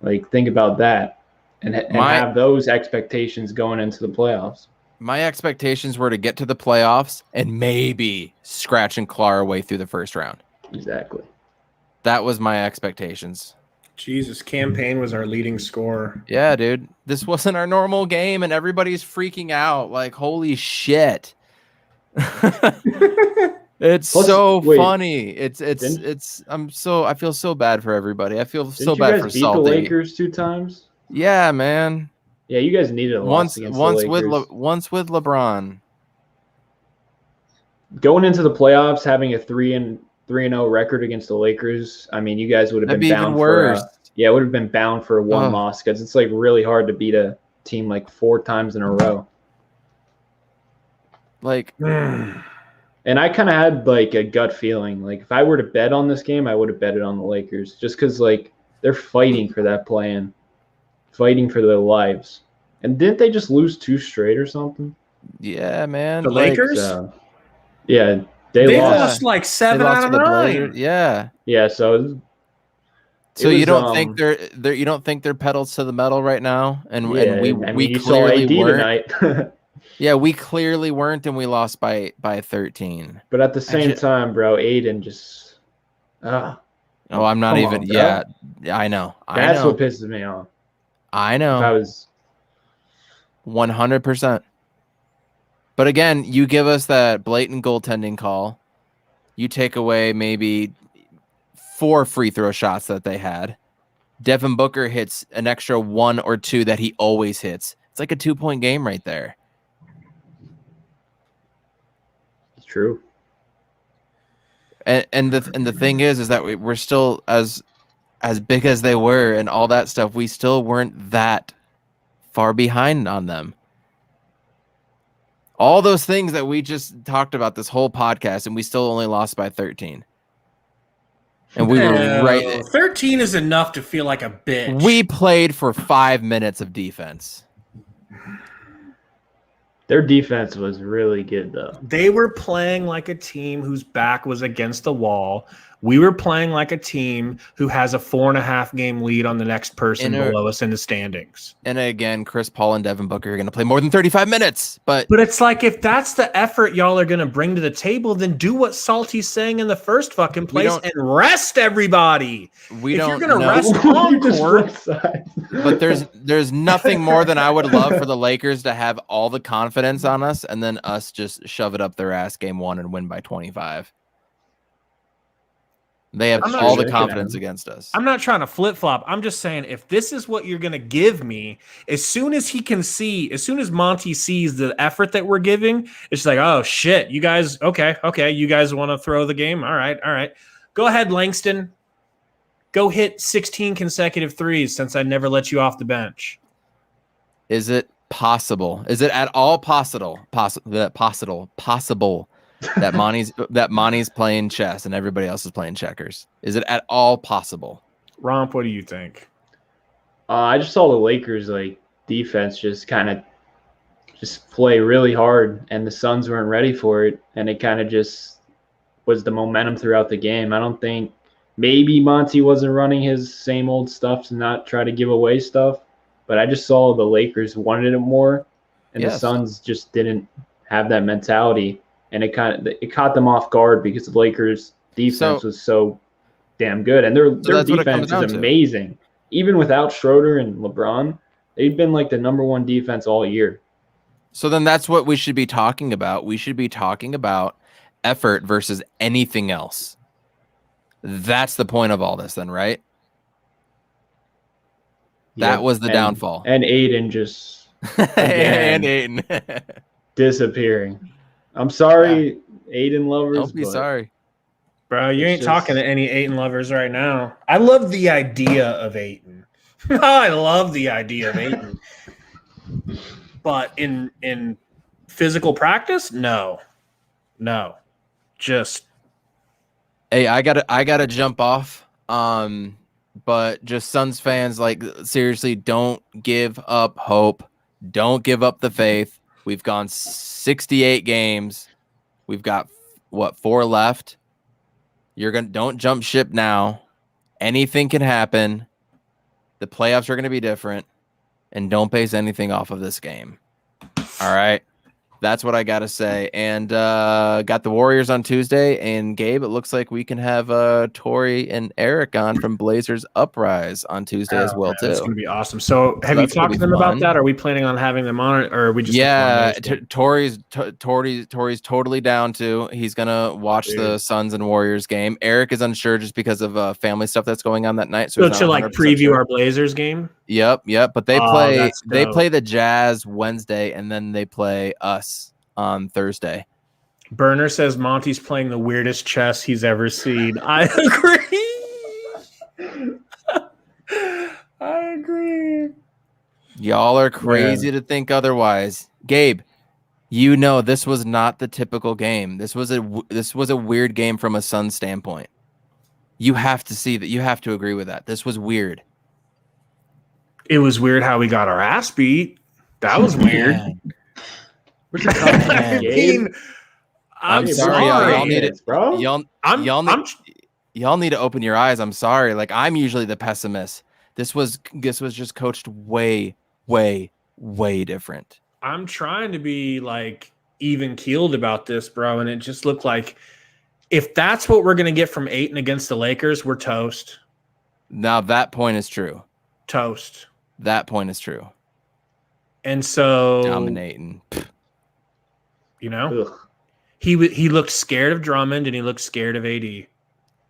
Like, think about that and have those expectations going into the playoffs. My expectations were to get to the playoffs and maybe scratch and claw our way through the first round. Exactly. That was my expectations. Jesus, Campaign was our leading scorer. Yeah, dude. This wasn't our normal game, and everybody's freaking out. Like, holy shit. It's funny. I feel so bad for everybody. I feel so bad for Salty. Didn't you guys beat the Lakers 2 times? Yeah, man. Yeah, you guys needed a loss against the Lakers. Once with LeBron. Going into the playoffs, having a 3-0 record against the Lakers, I mean, you guys would have been bound for Yeah, it would have been bound for a one loss because it's like really hard to beat a team like 4 times in a row. Like, and I kind of had like a gut feeling. Like if I were to bet on this game, I would have betted on the Lakers just because like they're fighting for that play-in, fighting for their lives. And didn't they just lose 2 straight or something? yeah, man. The Lakers? Yeah, They lost. lost like They 7 lost out to of the 9. Blazers. Yeah. Yeah, so you don't think they're you don't think they're pedals to the metal right now? And we you clearly saw AD weren't. tonight. Yeah, we clearly weren't, and we lost by 13. But at the same time, bro, Aiden just oh, I'm not even. Yeah, I know. That's what pisses me off. I know. If I was 100%. But again, you give us that blatant goaltending call. You take away maybe 4 free throw shots that they had. Devin Booker hits an extra 1 or 2 that he always hits. It's like a 2-point game right there. It's true. And the thing is that we're still as big as they were and all that stuff. We still weren't that far behind on them. All those things that we just talked about this whole podcast, and we still only lost by 13. And we were right. 13 is enough to feel like a bitch. We played for 5 minutes of defense. Their defense was really good, though. They were playing like a team whose back was against the wall. We were playing like a team who has a 4.5 game lead on the next person below us in the standings. And again, Chris Paul and Devin Booker are going to play more than 35 minutes. But it's like, if that's the effort y'all are going to bring to the table, then do what Salty's saying in the first fucking place and rest everybody. If you're going to rest on court. But there's nothing more than I would love for the Lakers to have all the confidence on us and then us just shove it up their ass game 1 and win by 25. They have all the confidence against us. I'm not trying to flip-flop. I'm just saying, if this is what you're going to give me, as soon as Monty sees the effort that we're giving, it's like, oh, shit, you guys, okay, you guys want to throw the game? All right. Go ahead, Langston. Go hit 16 consecutive threes since I never let you off the bench. Is it possible? Is it at all possible that Monty's playing chess and everybody else is playing checkers? Is it at all possible? Romp, what do you think? I just saw the Lakers defense just kind of play really hard, and the Suns weren't ready for it, and it kind of just was the momentum throughout the game. I don't think maybe Monty wasn't running his same old stuff to not try to give away stuff, but I just saw the Lakers wanted it more, and the Suns just didn't have that mentality. And it caught them off guard because the Lakers' defense was so damn good, and their defense is amazing. Even without Schroeder and LeBron, they've been like the #1 defense all year. So then that's what we should be talking about. We should be talking about effort versus anything else. That's the point of all this, then, right? That was the downfall. And Aiden just and Aiden disappearing. I'm sorry, Aiden lovers. Don't be sorry. Bro, you ain't talking to any Aiden lovers right now. I love the idea of Aiden. I love the idea of Aiden. But in physical practice, no. Just hey, I gotta jump off. But just Suns fans, seriously, don't give up hope. Don't give up the faith. We've gone 68 games. We've got 4 left. Don't jump ship now. Anything can happen. The playoffs are going to be different, and don't base anything off of this game. All right. That's what I got to say. And got the Warriors on Tuesday. And Gabe, it looks like we can have Tori and Eric on from Blazers Uprise on Tuesday as well, too. That's going to be awesome. So have you talked to them about that? Are we planning on having them on, or are we just? Yeah, Tori's totally down to. He's going to watch the Suns and Warriors game. Eric is unsure just because of family stuff that's going on that night. So to preview our Blazers game? Yep. But they play the Jazz Wednesday, and then they play us on Thursday. Burner says Monty's playing the weirdest chess he's ever seen. I agree. Y'all are crazy to think otherwise. Gabe, you know this was not the typical game. This was a weird game from a Suns standpoint. You have to see that. You have to agree with that. This was weird. It was weird how we got our ass beat. That was weird. Where's the confidence, Gabe? I'm sorry, y'all need it, bro. Y'all need to open your eyes. I'm sorry. Like, I'm usually the pessimist. This was just coached way different. I'm trying to be like even keeled about this, bro, and it just looked like if that's what we're gonna get from Ayton against the Lakers, we're toast. Now that point is true. Toast. That point is true. And so dominating. You know, he looked scared of Drummond and he looked scared of AD.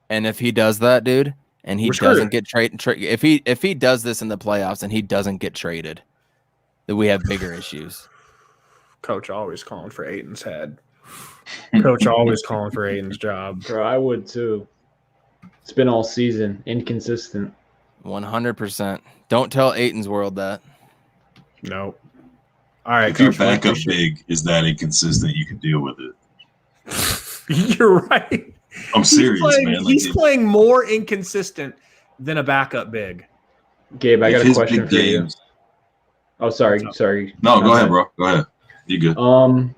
And if he does that, dude, and he doesn't get traded, if he does this in the playoffs and he doesn't get traded, then we have bigger issues. Coach always calling for Ayton's head. Coach always calling for Ayton's job. Bro, I would too. It's been all season. Inconsistent. 100%. Don't tell Ayton's world that. Nope. All right, if your backup big is that inconsistent, you can deal with it. You're right. I'm serious, man. He's playing more inconsistent than a backup big. Gabe, I got a question for you. Oh, sorry. No, go ahead, bro. Go ahead. You good?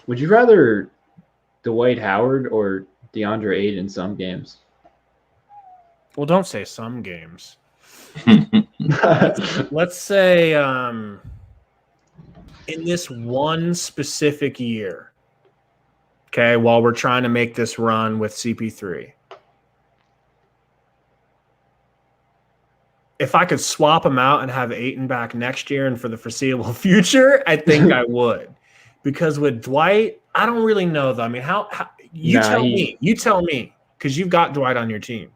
Would you rather Dwight Howard or DeAndre Ayton in some games? Well, don't say some games. Let's say in this one specific year, okay, while we're trying to make this run with CP3, if I could swap them out and have Ayton back next year and for the foreseeable future, I think I would. Because with Dwight, I don't really know, though. I mean, how you tell me. You tell me, because you've got Dwight on your team.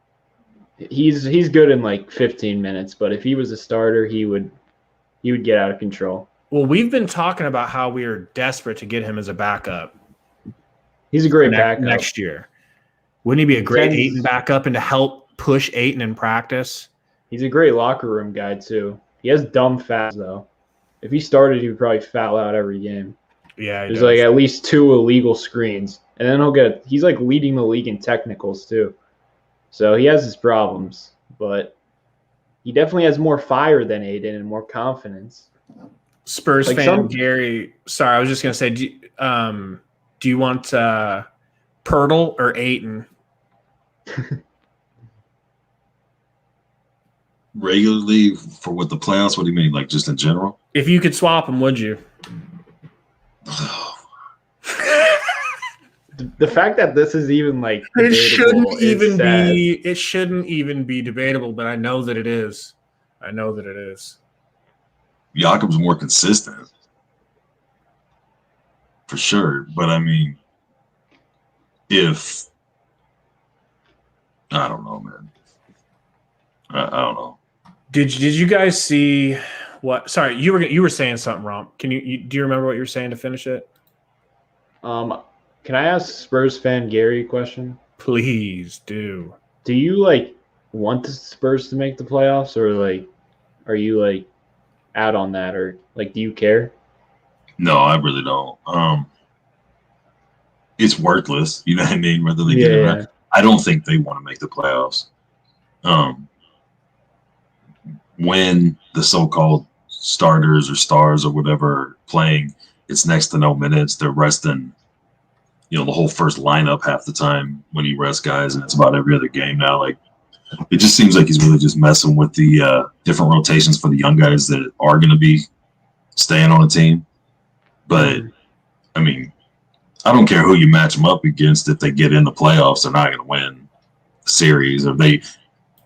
He's good in like 15 minutes, but if he was a starter, he would get out of control. Well, we've been talking about how we are desperate to get him as a backup. He's a great backup next year. Wouldn't he be a great Ayton backup and to help push Ayton in practice? He's a great locker room guy too. He has dumb fouls though. If he started, he would probably foul out every game. Yeah, there's like at least 2 illegal screens, and then he's like leading the league in technicals too. So he has his problems, but he definitely has more fire than Ayton and more confidence. Spurs fan Gary. Sorry, I was just gonna say, do you want Pirtle or Ayton? Regularly for what the playoffs? What do you mean, like just in general? If you could swap them, would you? The fact that this is even like it shouldn't even be debatable, but I know that it is. Jakob's more consistent for sure, but I mean, if I don't know, man, I don't know. Did you guys see what? Sorry, you were saying something, Romp. Can do you remember what you were saying to finish it? Can I ask Spurs fan Gary a question? Please do. Do you like want the Spurs to make the playoffs, or like are you like out on that, or like do you care? No, I really don't. It's worthless. You know what I mean? Whether they get it right. I don't think they want to make the playoffs. When the so-called starters or stars or whatever are playing, it's next to no minutes. They're resting, the whole first lineup half the time when he rests guys, and it's about every other game now. Like, it just seems like he's really just messing with the different rotations for the young guys that are going to be staying on the team. But, I mean, I don't care who you match them up against. If they get in the playoffs, they're not going to win the series. Or maybe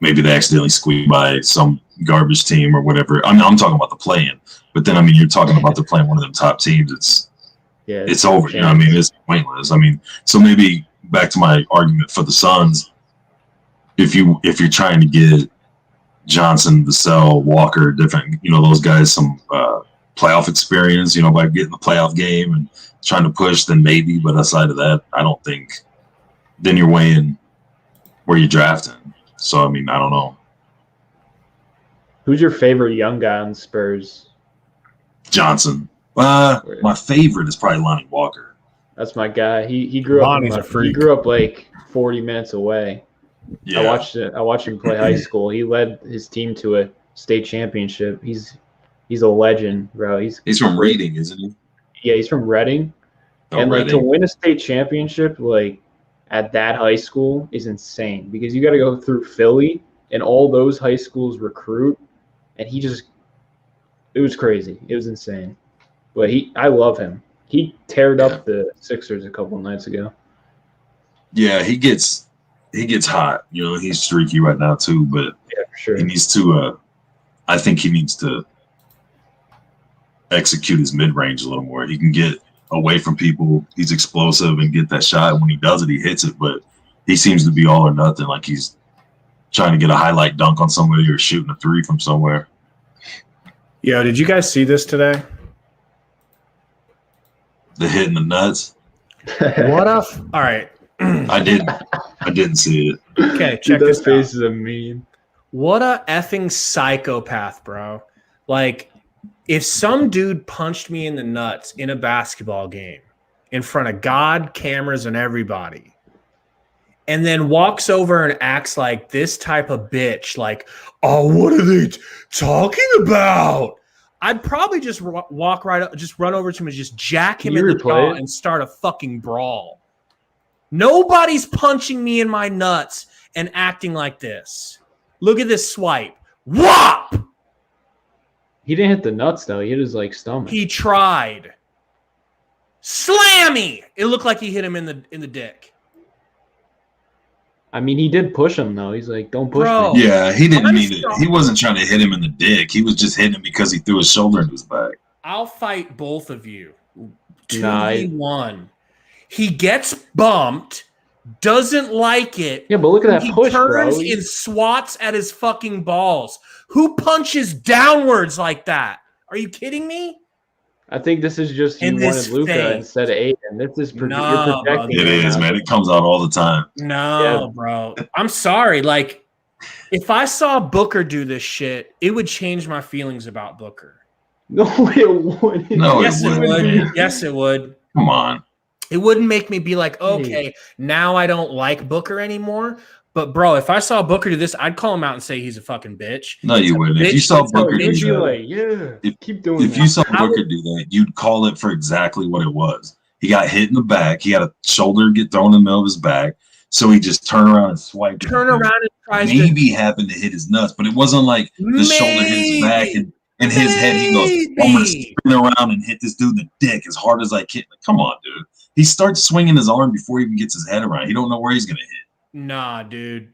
they accidentally squeak by some garbage team or whatever. I'm talking about the play-in. But then, I mean, you're talking about they're playing one of them top teams. It's over. You know what I mean? It's pointless. I mean, so maybe back to my argument for the Suns, if you're trying to get Johnson, Vassell, Walker, different, those guys some playoff experience, by getting the playoff game and trying to push, then maybe. But aside of that, I don't think. Then you're weighing where you're drafting. So I mean, I don't know. Who's your favorite young guy on the Spurs? Johnson. My favorite is probably Lonnie Walker. That's my guy. He grew Lonnie's up. a freak. He grew up like 40 minutes away. Yeah. I watched him play high school. He led his team to a state championship. He's a legend, bro. He's from Reading, isn't he? Yeah, he's from Reading. Oh, And like to Reading. win a state championship like at that high school is insane because you got to go through Philly and all those high schools recruit, and it was crazy. It was insane. But I love him. He teared up the Sixers a couple of nights ago. Yeah, he gets hot. You know, he's streaky right now too, but Yeah, for sure. he needs to I think he needs to execute his mid-range a little more. He can get away from people. He's explosive and get that shot. When he does it, he hits it, but he seems to be all or nothing, like he's trying to get a highlight dunk on somebody or shooting a three from somewhere. Yo, did you guys see this today? The hit in the nuts. What a all right. I didn't see it. Okay, check Dude, this that face out. is a meme. What a effing psychopath, bro. Like, if some dude punched me in the nuts in a basketball game in front of God, cameras, and everybody, and then walks over and acts like this type of bitch, like, oh, what are they talking about? I'd probably just walk right up, just run over to him and just jack him in the jaw and start a fucking brawl. Nobody's punching me in my nuts and acting like this. Look at this swipe. Whop! He didn't hit the nuts though. He hit his like stomach. He tried. Slammy! It looked like he hit him in the dick. I mean, he did push him though. He's like, "Don't push Bro. me." Yeah, he didn't I'm mean it. sorry. He wasn't trying to hit him in the dick. He was just hitting him because he threw his shoulder into his back. I'll fight both of you. Nah, 2v1. He gets bumped, doesn't like it. Yeah, but look at that He push, bro. turns and swats at his fucking balls. Who punches downwards like that? Are you kidding me? I think this is just you In wanted this Luka face. instead of Aiden. This is No, you're projecting. It right is, now. man. It comes out all the time. No, Yeah. bro. I'm sorry. Like, if I saw Booker do this shit, it would change my feelings about Booker. No, it wouldn't. No, Yes, it wouldn't. would. Yes, it would. Come on. It wouldn't make me be like, okay, now I don't like Booker anymore. But, bro, if I saw Booker do this, I'd call him out and say he's a fucking bitch. No, you wouldn't. If you bitch, saw it's a Booker do You'd be that, like, yeah, keep doing if that. you saw I Booker do that, you'd call it for exactly what it was. He got hit in the back. He had a shoulder get thrown in the middle of his back. So he just turned around and swiped. Turn around and tries to. Maybe happened to hit his nuts, but it wasn't like the shoulder hit his back and in his head he goes, I'm going to spin around and hit this dude in the dick as hard as I can. Like, come on, dude. He starts swinging his arm before he even gets his head around. He don't know where he's going to hit. Nah, dude.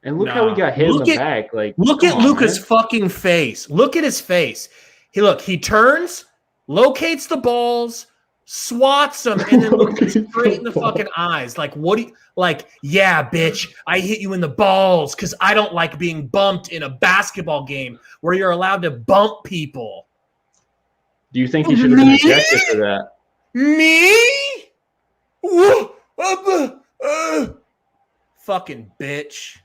And look how he got hit in the back. Like, Look come at on, Luka's man. fucking face. Look at his face. He turns, locates the balls, swats them, and then looks him straight in the fucking eyes. Like, what do you like? Yeah, bitch, I hit you in the balls because I don't like being bumped in a basketball game where you're allowed to bump people. Do you think he should have been ejected for that? Me? Fucking bitch.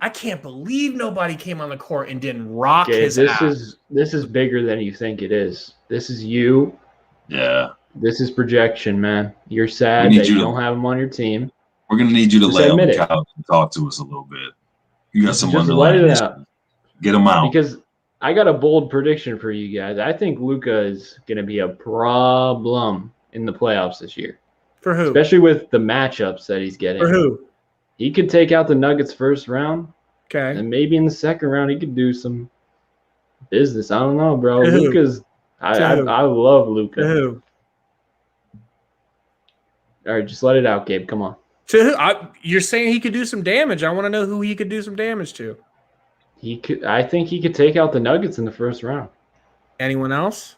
I can't believe nobody came on the court and didn't rock Okay, his ass. this is bigger than you think it is. This is you. Yeah. This is projection, man. You're sad need that you you to- don't have him on your team. We're going to need you to Just lay on the admit it. couch and talk to us a little bit. You got some Just underlying let it issues. out. Get them out. Because I got a bold prediction for you guys. I think Luka is going to be a problem in the playoffs this year, For who? especially with the matchups that he's getting. For who? He could take out the Nuggets first round, Okay. and maybe in the second round he could do some business. I don't know, bro. To who? Luka's. I who? love For Luka. who? All right, just let it out, Gabe. Come on. To who? You're saying he could do some damage. I want to know who he could do some damage to. He could. I think he could take out the Nuggets in the first round. Anyone else?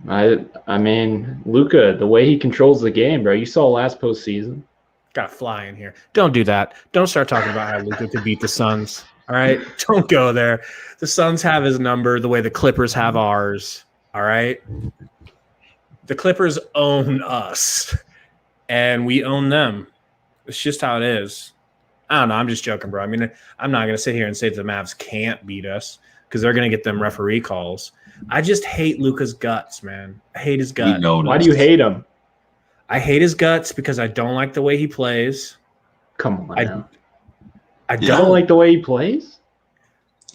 I mean, Luka, the way he controls the game, bro. You saw last postseason. Got fly in here. Don't do that. Don't start talking about how Luka could beat the Suns. All right? Don't go there. The Suns have his number the way the Clippers have ours. All right? The Clippers own us, and we own them. It's just how it is. I don't know. I'm just joking, bro. I mean, I'm not going to sit here and say that the Mavs can't beat us because they're going to get them referee calls. I just hate Luka's guts, man. I hate his guts. Why do you hate him? I hate his guts because I don't like the way he plays. Come on now. I You don't like the way he plays?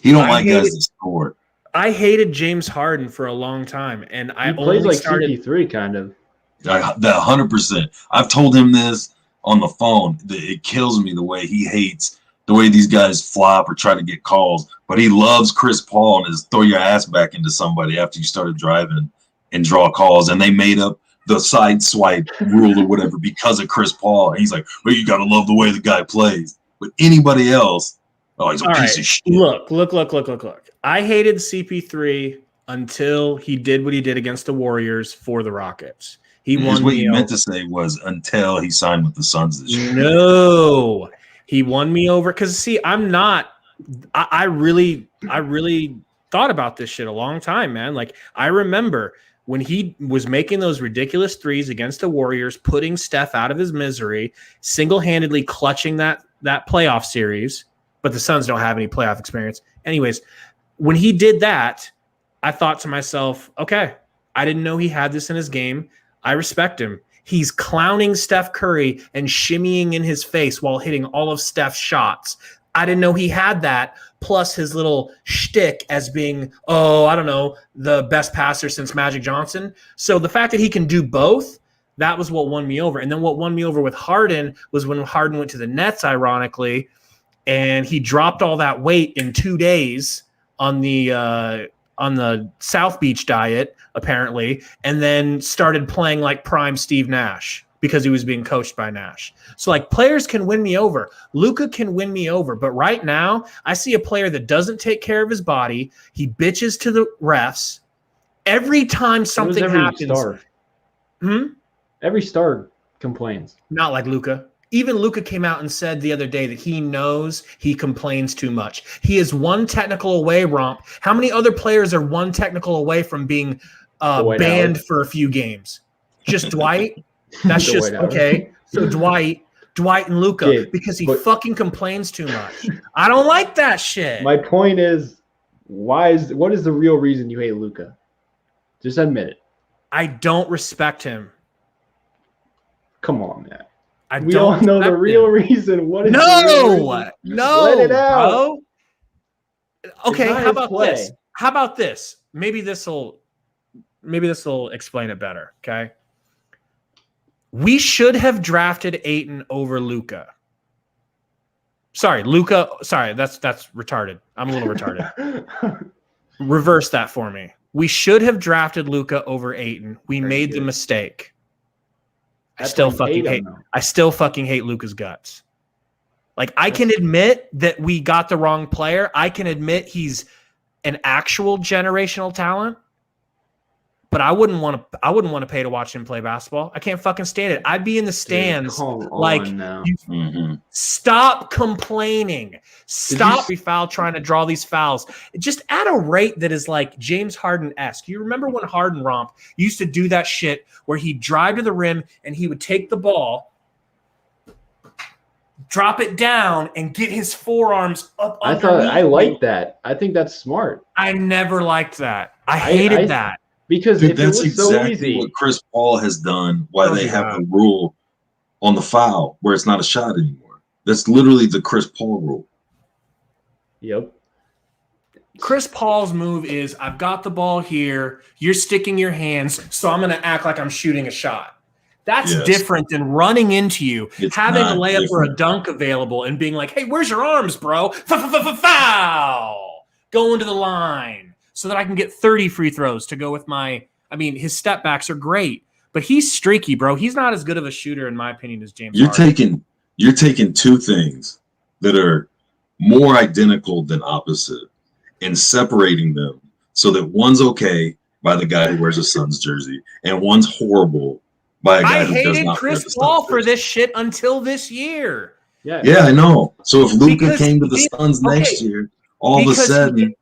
He don't like guys that score. I hated James Harden for a long time, and He plays like CP3 kind of. That 100%. I've told him this on the phone. It kills me the way he hates the way these guys flop or try to get calls. But he loves Chris Paul and is throw your ass back into somebody after you started driving and draw calls. And they made up the side swipe rule or whatever because of Chris Paul. And he's like, well, you got to love the way the guy plays. But anybody else, he's a piece of shit. Look. I hated CP3 until he did what he did against the Warriors for the Rockets. He won. What you meant to say was until he signed with the Suns this year. No, he won me over because see, I'm not. I really thought about this shit a long time, man. Like I remember when he was making those ridiculous threes against the Warriors, putting Steph out of his misery, single-handedly clutching that playoff series. But the Suns don't have any playoff experience. Anyways, when he did that, I thought to myself, okay, I didn't know he had this in his game. I respect him. He's clowning Steph Curry and shimmying in his face while hitting all of Steph's shots. I didn't know he had that, plus his little shtick as being, the best passer since Magic Johnson. So the fact that he can do both, that was what won me over. And then what won me over with Harden was when Harden went to the Nets, ironically, and he dropped all that weight in 2 days on the South Beach diet, apparently, and then started playing like prime Steve Nash because he was being coached by Nash. So, like, players can win me over. Luka can win me over. But right now, I see a player that doesn't take care of his body. He bitches to the refs. Every time something happens. Every star complains. Not like Luka. Even Luka came out and said the other day that he knows he complains too much. He is one technical away, Romp. How many other players are one technical away from being banned for a few games? Just Dwight? That's just okay. So Dwight and Luka, because he fucking complains too much. I don't like that shit. My point is, what is the real reason you hate Luka? Just admit it. I don't respect him. Come on, man. We all know the real reason. What is no? Let it out. Bro. Okay, how about this? Maybe this will explain it better. Okay. We should have drafted Ayton over Luka. Sorry, Luka. Sorry, that's retarded. I'm a little retarded. Reverse that for me. We should have drafted Luka over Ayton. We made the mistake. I still fucking hate Luka's guts. Like, I can admit that we got the wrong player. I can admit he's an actual generational talent. But I wouldn't want to pay to watch him play basketball. I can't fucking stand it. I'd be in the stands stop complaining. Stop foul trying to draw these fouls. Just at a rate that is like James Harden-esque. You remember when Harden Romp used to do that shit where he'd drive to the rim and he would take the ball, drop it down, and get his forearms up. I like that. I think that's smart. I never liked that. I hated that. Because dude, that's exactly what Chris Paul has done. Why they have the rule on the foul where it's not a shot anymore. That's literally the Chris Paul rule. Yep. Chris Paul's move is, I've got the ball here. You're sticking your hands, so I'm going to act like I'm shooting a shot. That's different than running into you, having a layup or a dunk available, and being like, hey, where's your arms, bro? Foul! Going to the line. So that I can get 30 free throws to go with his step backs are great, but he's streaky, bro. He's not as good of a shooter, in my opinion, as James Harden. You're taking two things that are more identical than opposite and separating them so that one's okay by the guy who wears a Suns jersey and one's horrible by a guy who does not wear the Suns jersey. I hated Chris Paul for this shit until this year. Yeah, I know. So if Luka came to the Suns next year, all of a sudden, you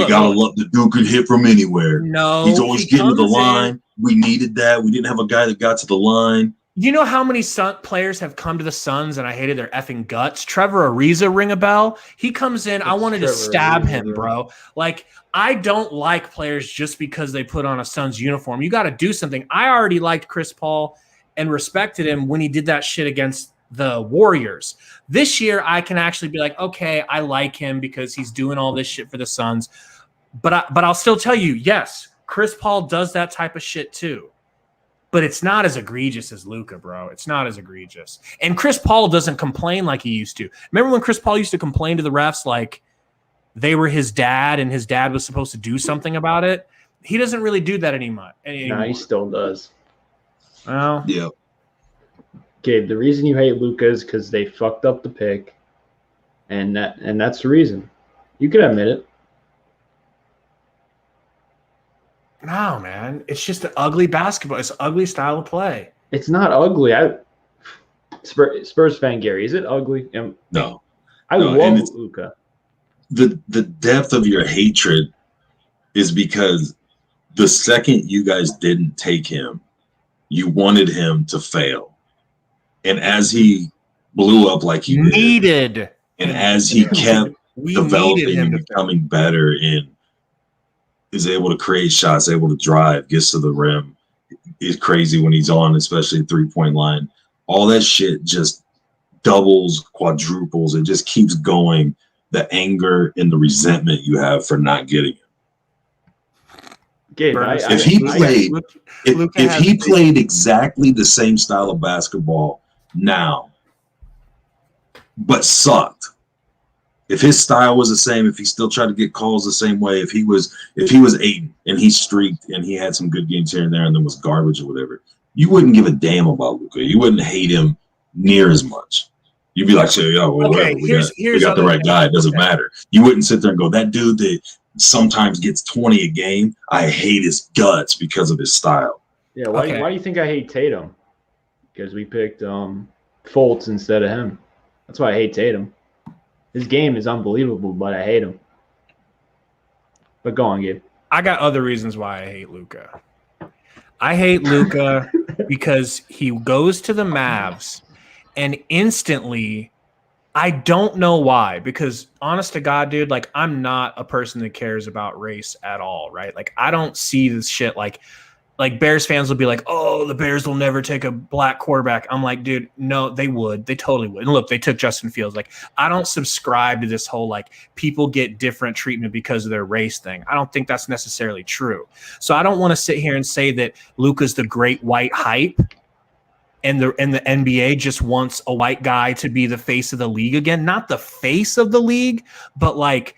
gotta love the dude could hit from anywhere. No, he's always getting to the line. We needed that. We didn't have a guy that got to the line. You know how many players have come to the Suns and I hated their effing guts? Trevor Ariza, ring a bell? He comes in, I wanted to stab him, bro. Like, I don't like players just because they put on a Suns uniform. You got to do something. I already liked Chris Paul and respected him when he did that shit against the Warriors. This year, I can actually be like, okay, I like him because he's doing all this shit for the Suns. But I'll still tell you, yes, Chris Paul does that type of shit too. But it's not as egregious as Luka, bro. It's not as egregious. And Chris Paul doesn't complain like he used to. Remember when Chris Paul used to complain to the refs like they were his dad and his dad was supposed to do something about it? He doesn't really do that anymore. No, he still does. Well, Yeah. Gabe, the reason you hate Luka is because they fucked up the pick, and that's the reason. You can admit it. no, man. It's just an ugly basketball. It's an ugly style of play. It's not ugly. Spurs fan Gary, is it ugly? No. I No, love Luka. The depth of your hatred is because the second you guys didn't take him, you wanted him to fail. And as he blew up like he did, and as he kept developing and becoming better and is able to create shots, able to drive, gets to the rim, is crazy when he's on, especially three-point line. All that shit just doubles, quadruples. It just keeps going. The anger and the resentment you have for not getting it. Gabe, If he played exactly the same style of basketball now, but sucked, if his style was the same, if he still tried to get calls the same way, if he was Aiden and he streaked and he had some good games here and there and then was garbage or whatever, you wouldn't give a damn about Luka. You wouldn't hate him near as much. You'd be like, well, whatever. We got the right guy. It doesn't matter. You wouldn't sit there and go, that dude that sometimes gets 20 a game, I hate his guts because of his style. Yeah, why do you think I hate Tatum? Because we picked Fultz instead of him. That's why I hate Tatum. His game is unbelievable, but I hate him. But go on, Gabe. I got other reasons why I hate Luka. I hate Luka because he goes to the Mavs and instantly, I don't know why, because honest to God, dude, like I'm not a person that cares about race at all, right? Like I don't see this shit like Bears fans will be like, oh, the Bears will never take a black quarterback. I'm like, dude, no, they would. They totally would. And look, they took Justin Fields. Like, I don't subscribe to this whole, like, people get different treatment because of their race thing. I don't think that's necessarily true. So I don't want to sit here and say that Luka's the great white hype and the NBA just wants a white guy to be the face of the league again. Not the face of the league, but, like,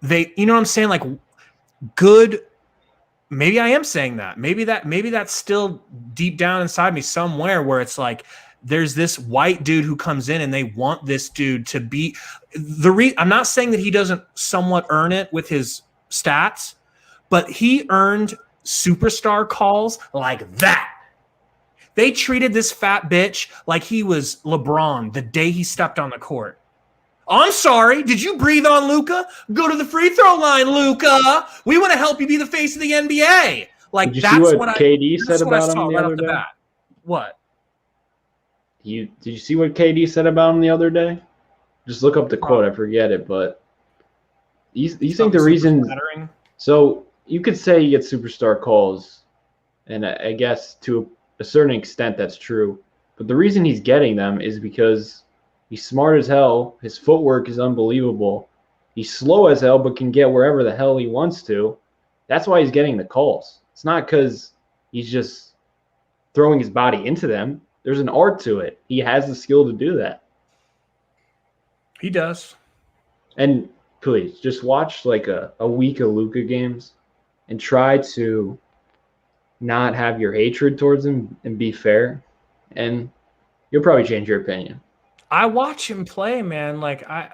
they, you know what I'm saying? Like, good. Maybe I am saying that. Maybe that's still deep down inside me somewhere where it's like there's this white dude who comes in and they want this dude to be I'm not saying that he doesn't somewhat earn it with his stats, but he earned superstar calls like that. They treated this fat bitch like he was LeBron the day he stepped on the court. I'm sorry. Did you breathe on Luka? Go to the free throw line, Luka. We want to help you be the face of the NBA. Like, that's what KD said about him the other day. What? Did you see what KD said about him the other day? Just look up the quote. I forget it, but you think the reason? So you could say he gets superstar calls, and I guess to a certain extent that's true. But the reason he's getting them is because he's smart as hell. His footwork is unbelievable. He's slow as hell, but can get wherever the hell he wants to. That's why he's getting the calls. It's not because he's just throwing his body into them. There's an art to it. He has the skill to do that. He does. And please, just watch like a week of Luka games and try to not have your hatred towards him and be fair. And you'll probably change your opinion. I watch him play, man. Like I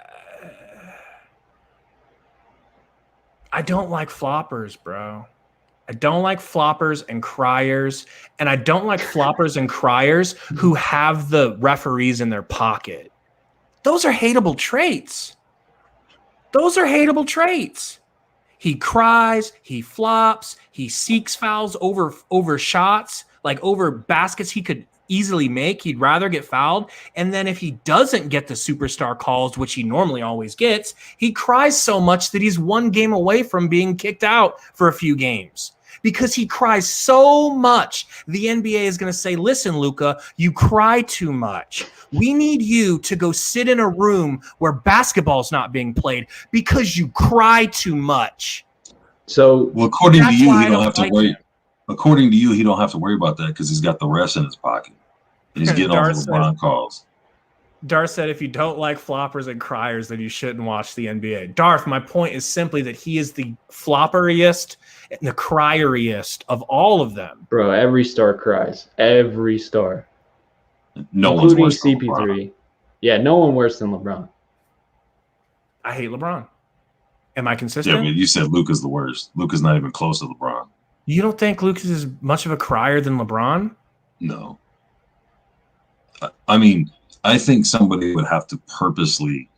don't like floppers, bro. I don't like floppers and criers, and I don't like floppers and criers who have the referees in their pocket. Those are hateable traits. He cries, he flops, he seeks fouls over shots, like over baskets he could easily make. He'd rather get fouled. And then if he doesn't get the superstar calls, which he normally always gets, he cries so much that he's one game away from being kicked out for a few games. Because he cries so much, the NBA is going to say, listen, Luka, you cry too much. We need you to go sit in a room where basketball's not being played because you cry too much. So, well, according to you, he don't have to like worry. him. According to you, he don't have to worry about that because he's got the rest in his pocket. And he's getting all the LeBron calls. Darth said, if you don't like floppers and criers, then you shouldn't watch the NBA. Darth, my point is simply that he is the flopperiest and the crieriest of all of them. bro, every star cries. Every star. No one's including worse than CP3. LeBron. Yeah, no one worse than LeBron. I hate LeBron. Am I consistent? Yeah, but you said Luka's the worst. Luka's not even close to LeBron. You don't think Lucas is much of a crier than LeBron? No. I mean, I think somebody would have to purposely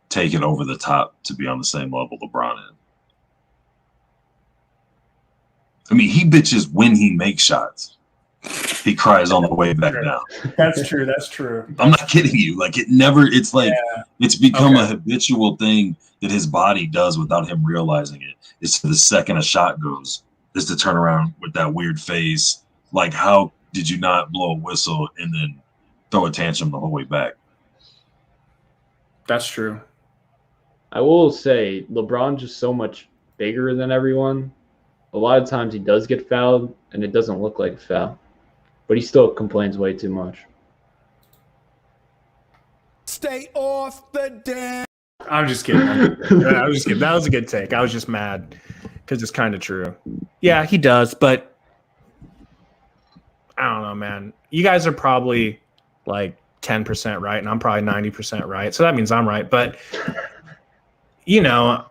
take it over the top to be on the same level LeBron is. I mean, he bitches when he makes shots. He cries on the way back down. That's true. That's true. I'm not kidding you. Like it's like it's become a habitual thing that his body does without him realizing it. It's the second a shot goes, is to turn around with that weird face. Like, how did you not blow a whistle and then throw a tantrum the whole way back? That's true. I will say LeBron's just so much bigger than everyone. A lot of times he does get fouled, and it doesn't look like a foul. But he still complains way too much. Stay off the damn. I'm just kidding. I was just kidding. That was a good take. I was just mad because it's kind of true. Yeah, he does, but I don't know, man. You guys are probably like 10% right, and I'm probably 90% right. So that means I'm right. But, you know,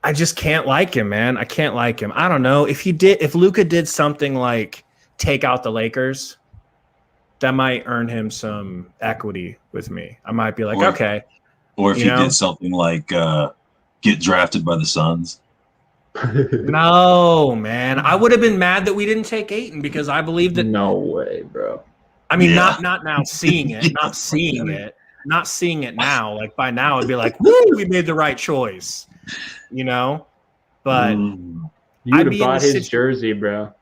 I just can't like him, man. I can't like him. I don't know. If Luka did something like take out the Lakers, that might earn him some equity with me. I might be like, okay. Or if he did something like get drafted by the Suns. No, man. I would have been mad that we didn't take Ayton because I believe that. No way, bro. I mean, not now seeing it, not seeing it now. Like by now, I'd be like, woo, we made the right choice, you know? But you would have bought his jersey, bro.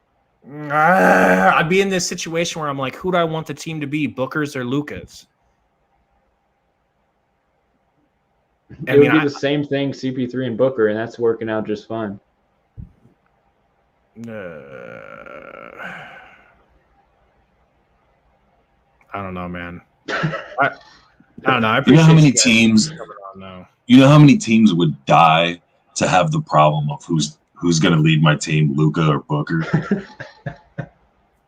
I'd be in this situation where I'm like, who do I want the team to be, Booker's or Luka's? It would be the same thing, CP3 and Booker, and that's working out just fine. I don't know, man. I don't know. I appreciate you know how many teams? You know how many teams would die to have the problem of who's going to lead my team, Luka or Booker?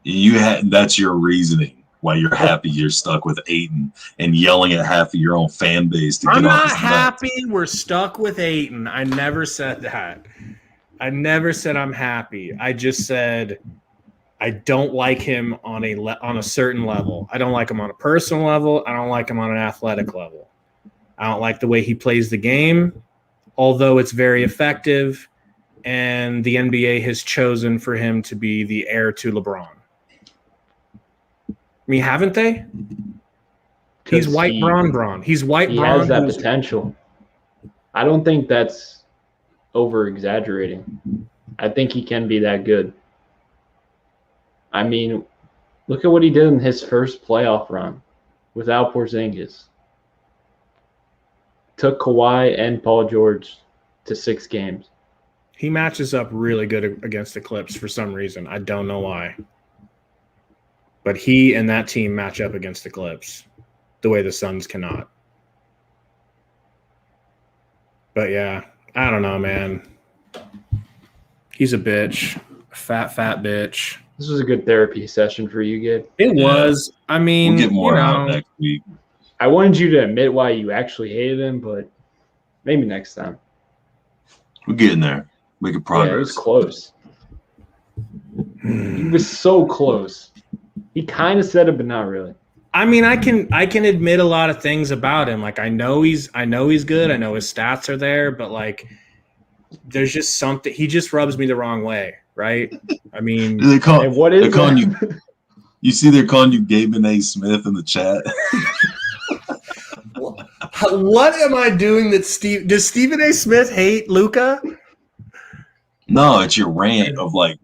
That's your reasoning why you're happy you're stuck with Ayton and yelling at half of your own fan base to get off his nuts. I'm not happy we're stuck with Ayton. I never said that. I never said I'm happy. I just said I don't like him on a certain level. I don't like him on a personal level. I don't like him on an athletic level. I don't like the way he plays the game, although it's very effective, and the NBA has chosen for him to be the heir to LeBron. I mean, haven't they? He's white Bron. He's white He Bron. has that potential. I don't think that's over-exaggerating. I think he can be that good. I mean, look at what he did in his first playoff run without Porzingis. Took Kawhi and Paul George to 6 games. He matches up really good against the Clips for some reason. I don't know why. But he and that team match up against the Clips the way the Suns cannot. But yeah, I don't know, man. He's a bitch. Fat bitch. This was a good therapy session for you, Gabe. It was. I mean, we'll get more out next week. I wanted you to admit why you actually hated him, but maybe next time. We're getting there. Making progress. Yeah, it was close. He was so close. He kind of said it, but not really. I mean, I can admit a lot of things about him. Like I know he's good. I know his stats are there, but like there's just something. He just rubs me the wrong way, right? I mean, they're calling you You see they're calling you Gaben A. Smith in the chat. What am I doing that does Stephen A. Smith hate Luka? No, it's your rant of like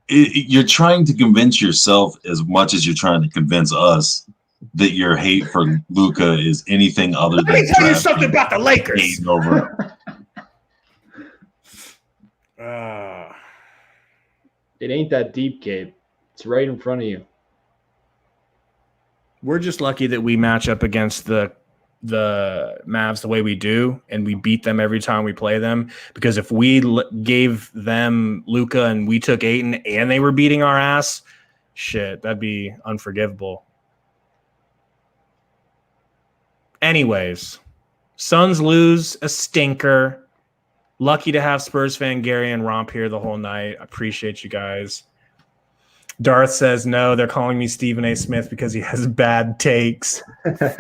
you're trying to convince yourself as much as you're trying to convince us that your hate for Luka is anything other than. Let me tell you something about the Lakers. Over. It ain't that deep, Gabe. It's right in front of you. We're just lucky that we match up against the Mavs the way we do, and we beat them every time we play them. Because if we gave them Luka and we took Ayton and they were beating our ass, shit, that'd be unforgivable. Anyways, Suns lose a stinker. Lucky to have Spurs fan Gary and Romp here the whole night. I appreciate you guys. Darth says, no, they're calling me Stephen A. Smith because he has bad takes.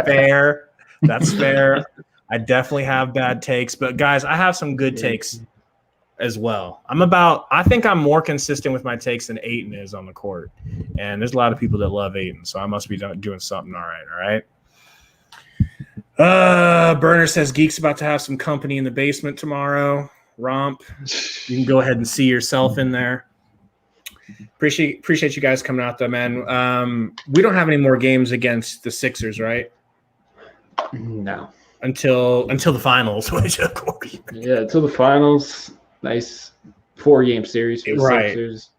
Fair. That's fair. I definitely have bad takes. But, guys, I have some good takes as well. I think I'm more consistent with my takes than Ayton is on the court. And there's a lot of people that love Ayton, so I must be doing something all right? Burner says Geek's about to have some company in the basement tomorrow. Romp, you can go ahead and see yourself in there. Appreciate you guys coming out though, man. We don't have any more games against the Sixers, right? No. Until the finals, which until the finals. Nice 4-game series for the Sixers.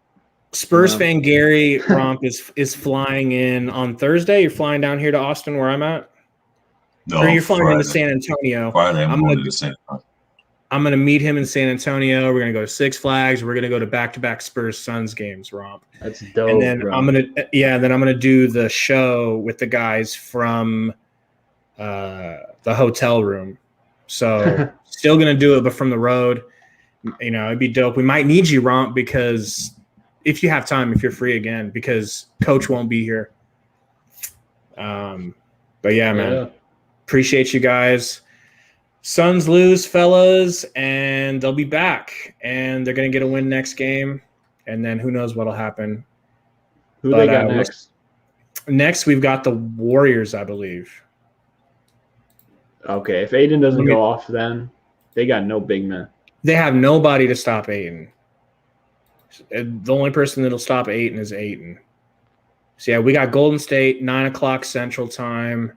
Spurs fan Gary Romp is flying in on Thursday. You're flying down here to Austin where I'm at? No, or you're flying into San Antonio. Friday, I'm going to San Antonio. I'm going to meet him in San Antonio. We're going to go to Six Flags. We're going to go to back-to-back Spurs Suns games, Romp. That's dope. And then I'm going to do the show with the guys from the hotel room. So still going to do it, but from the road. You know, it'd be dope. We might need you, Romp, because if you have time, if you're free again, because Coach won't be here. But yeah, man. Yeah. Appreciate you guys. Suns lose, fellas, and they'll be back. And they're going to get a win next game. And then who knows what'll happen. Who they got next? Next, we've got the Warriors, I believe. Okay, if Ayton doesn't go off then, they got no big men. They have nobody to stop Ayton. The only person that'll stop Ayton is Ayton. So, yeah, we got Golden State, 9 o'clock Central Time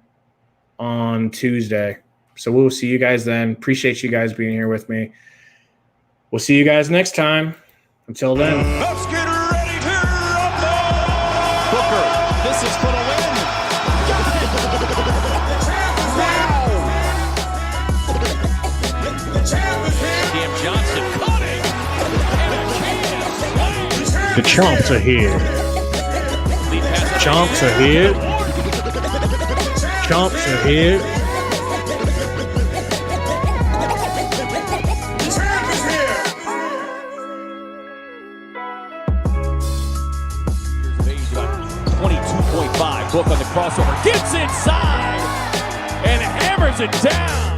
on Tuesday. So we'll see you guys then. Appreciate you guys being here with me. We'll see you guys next time. Until then. Let's get ready to rumble! Booker, this is for the win. Cam Johnson cutting. The chomps are here. Chomps are here. Chomps are here. Book on the crossover, gets inside and hammers it down.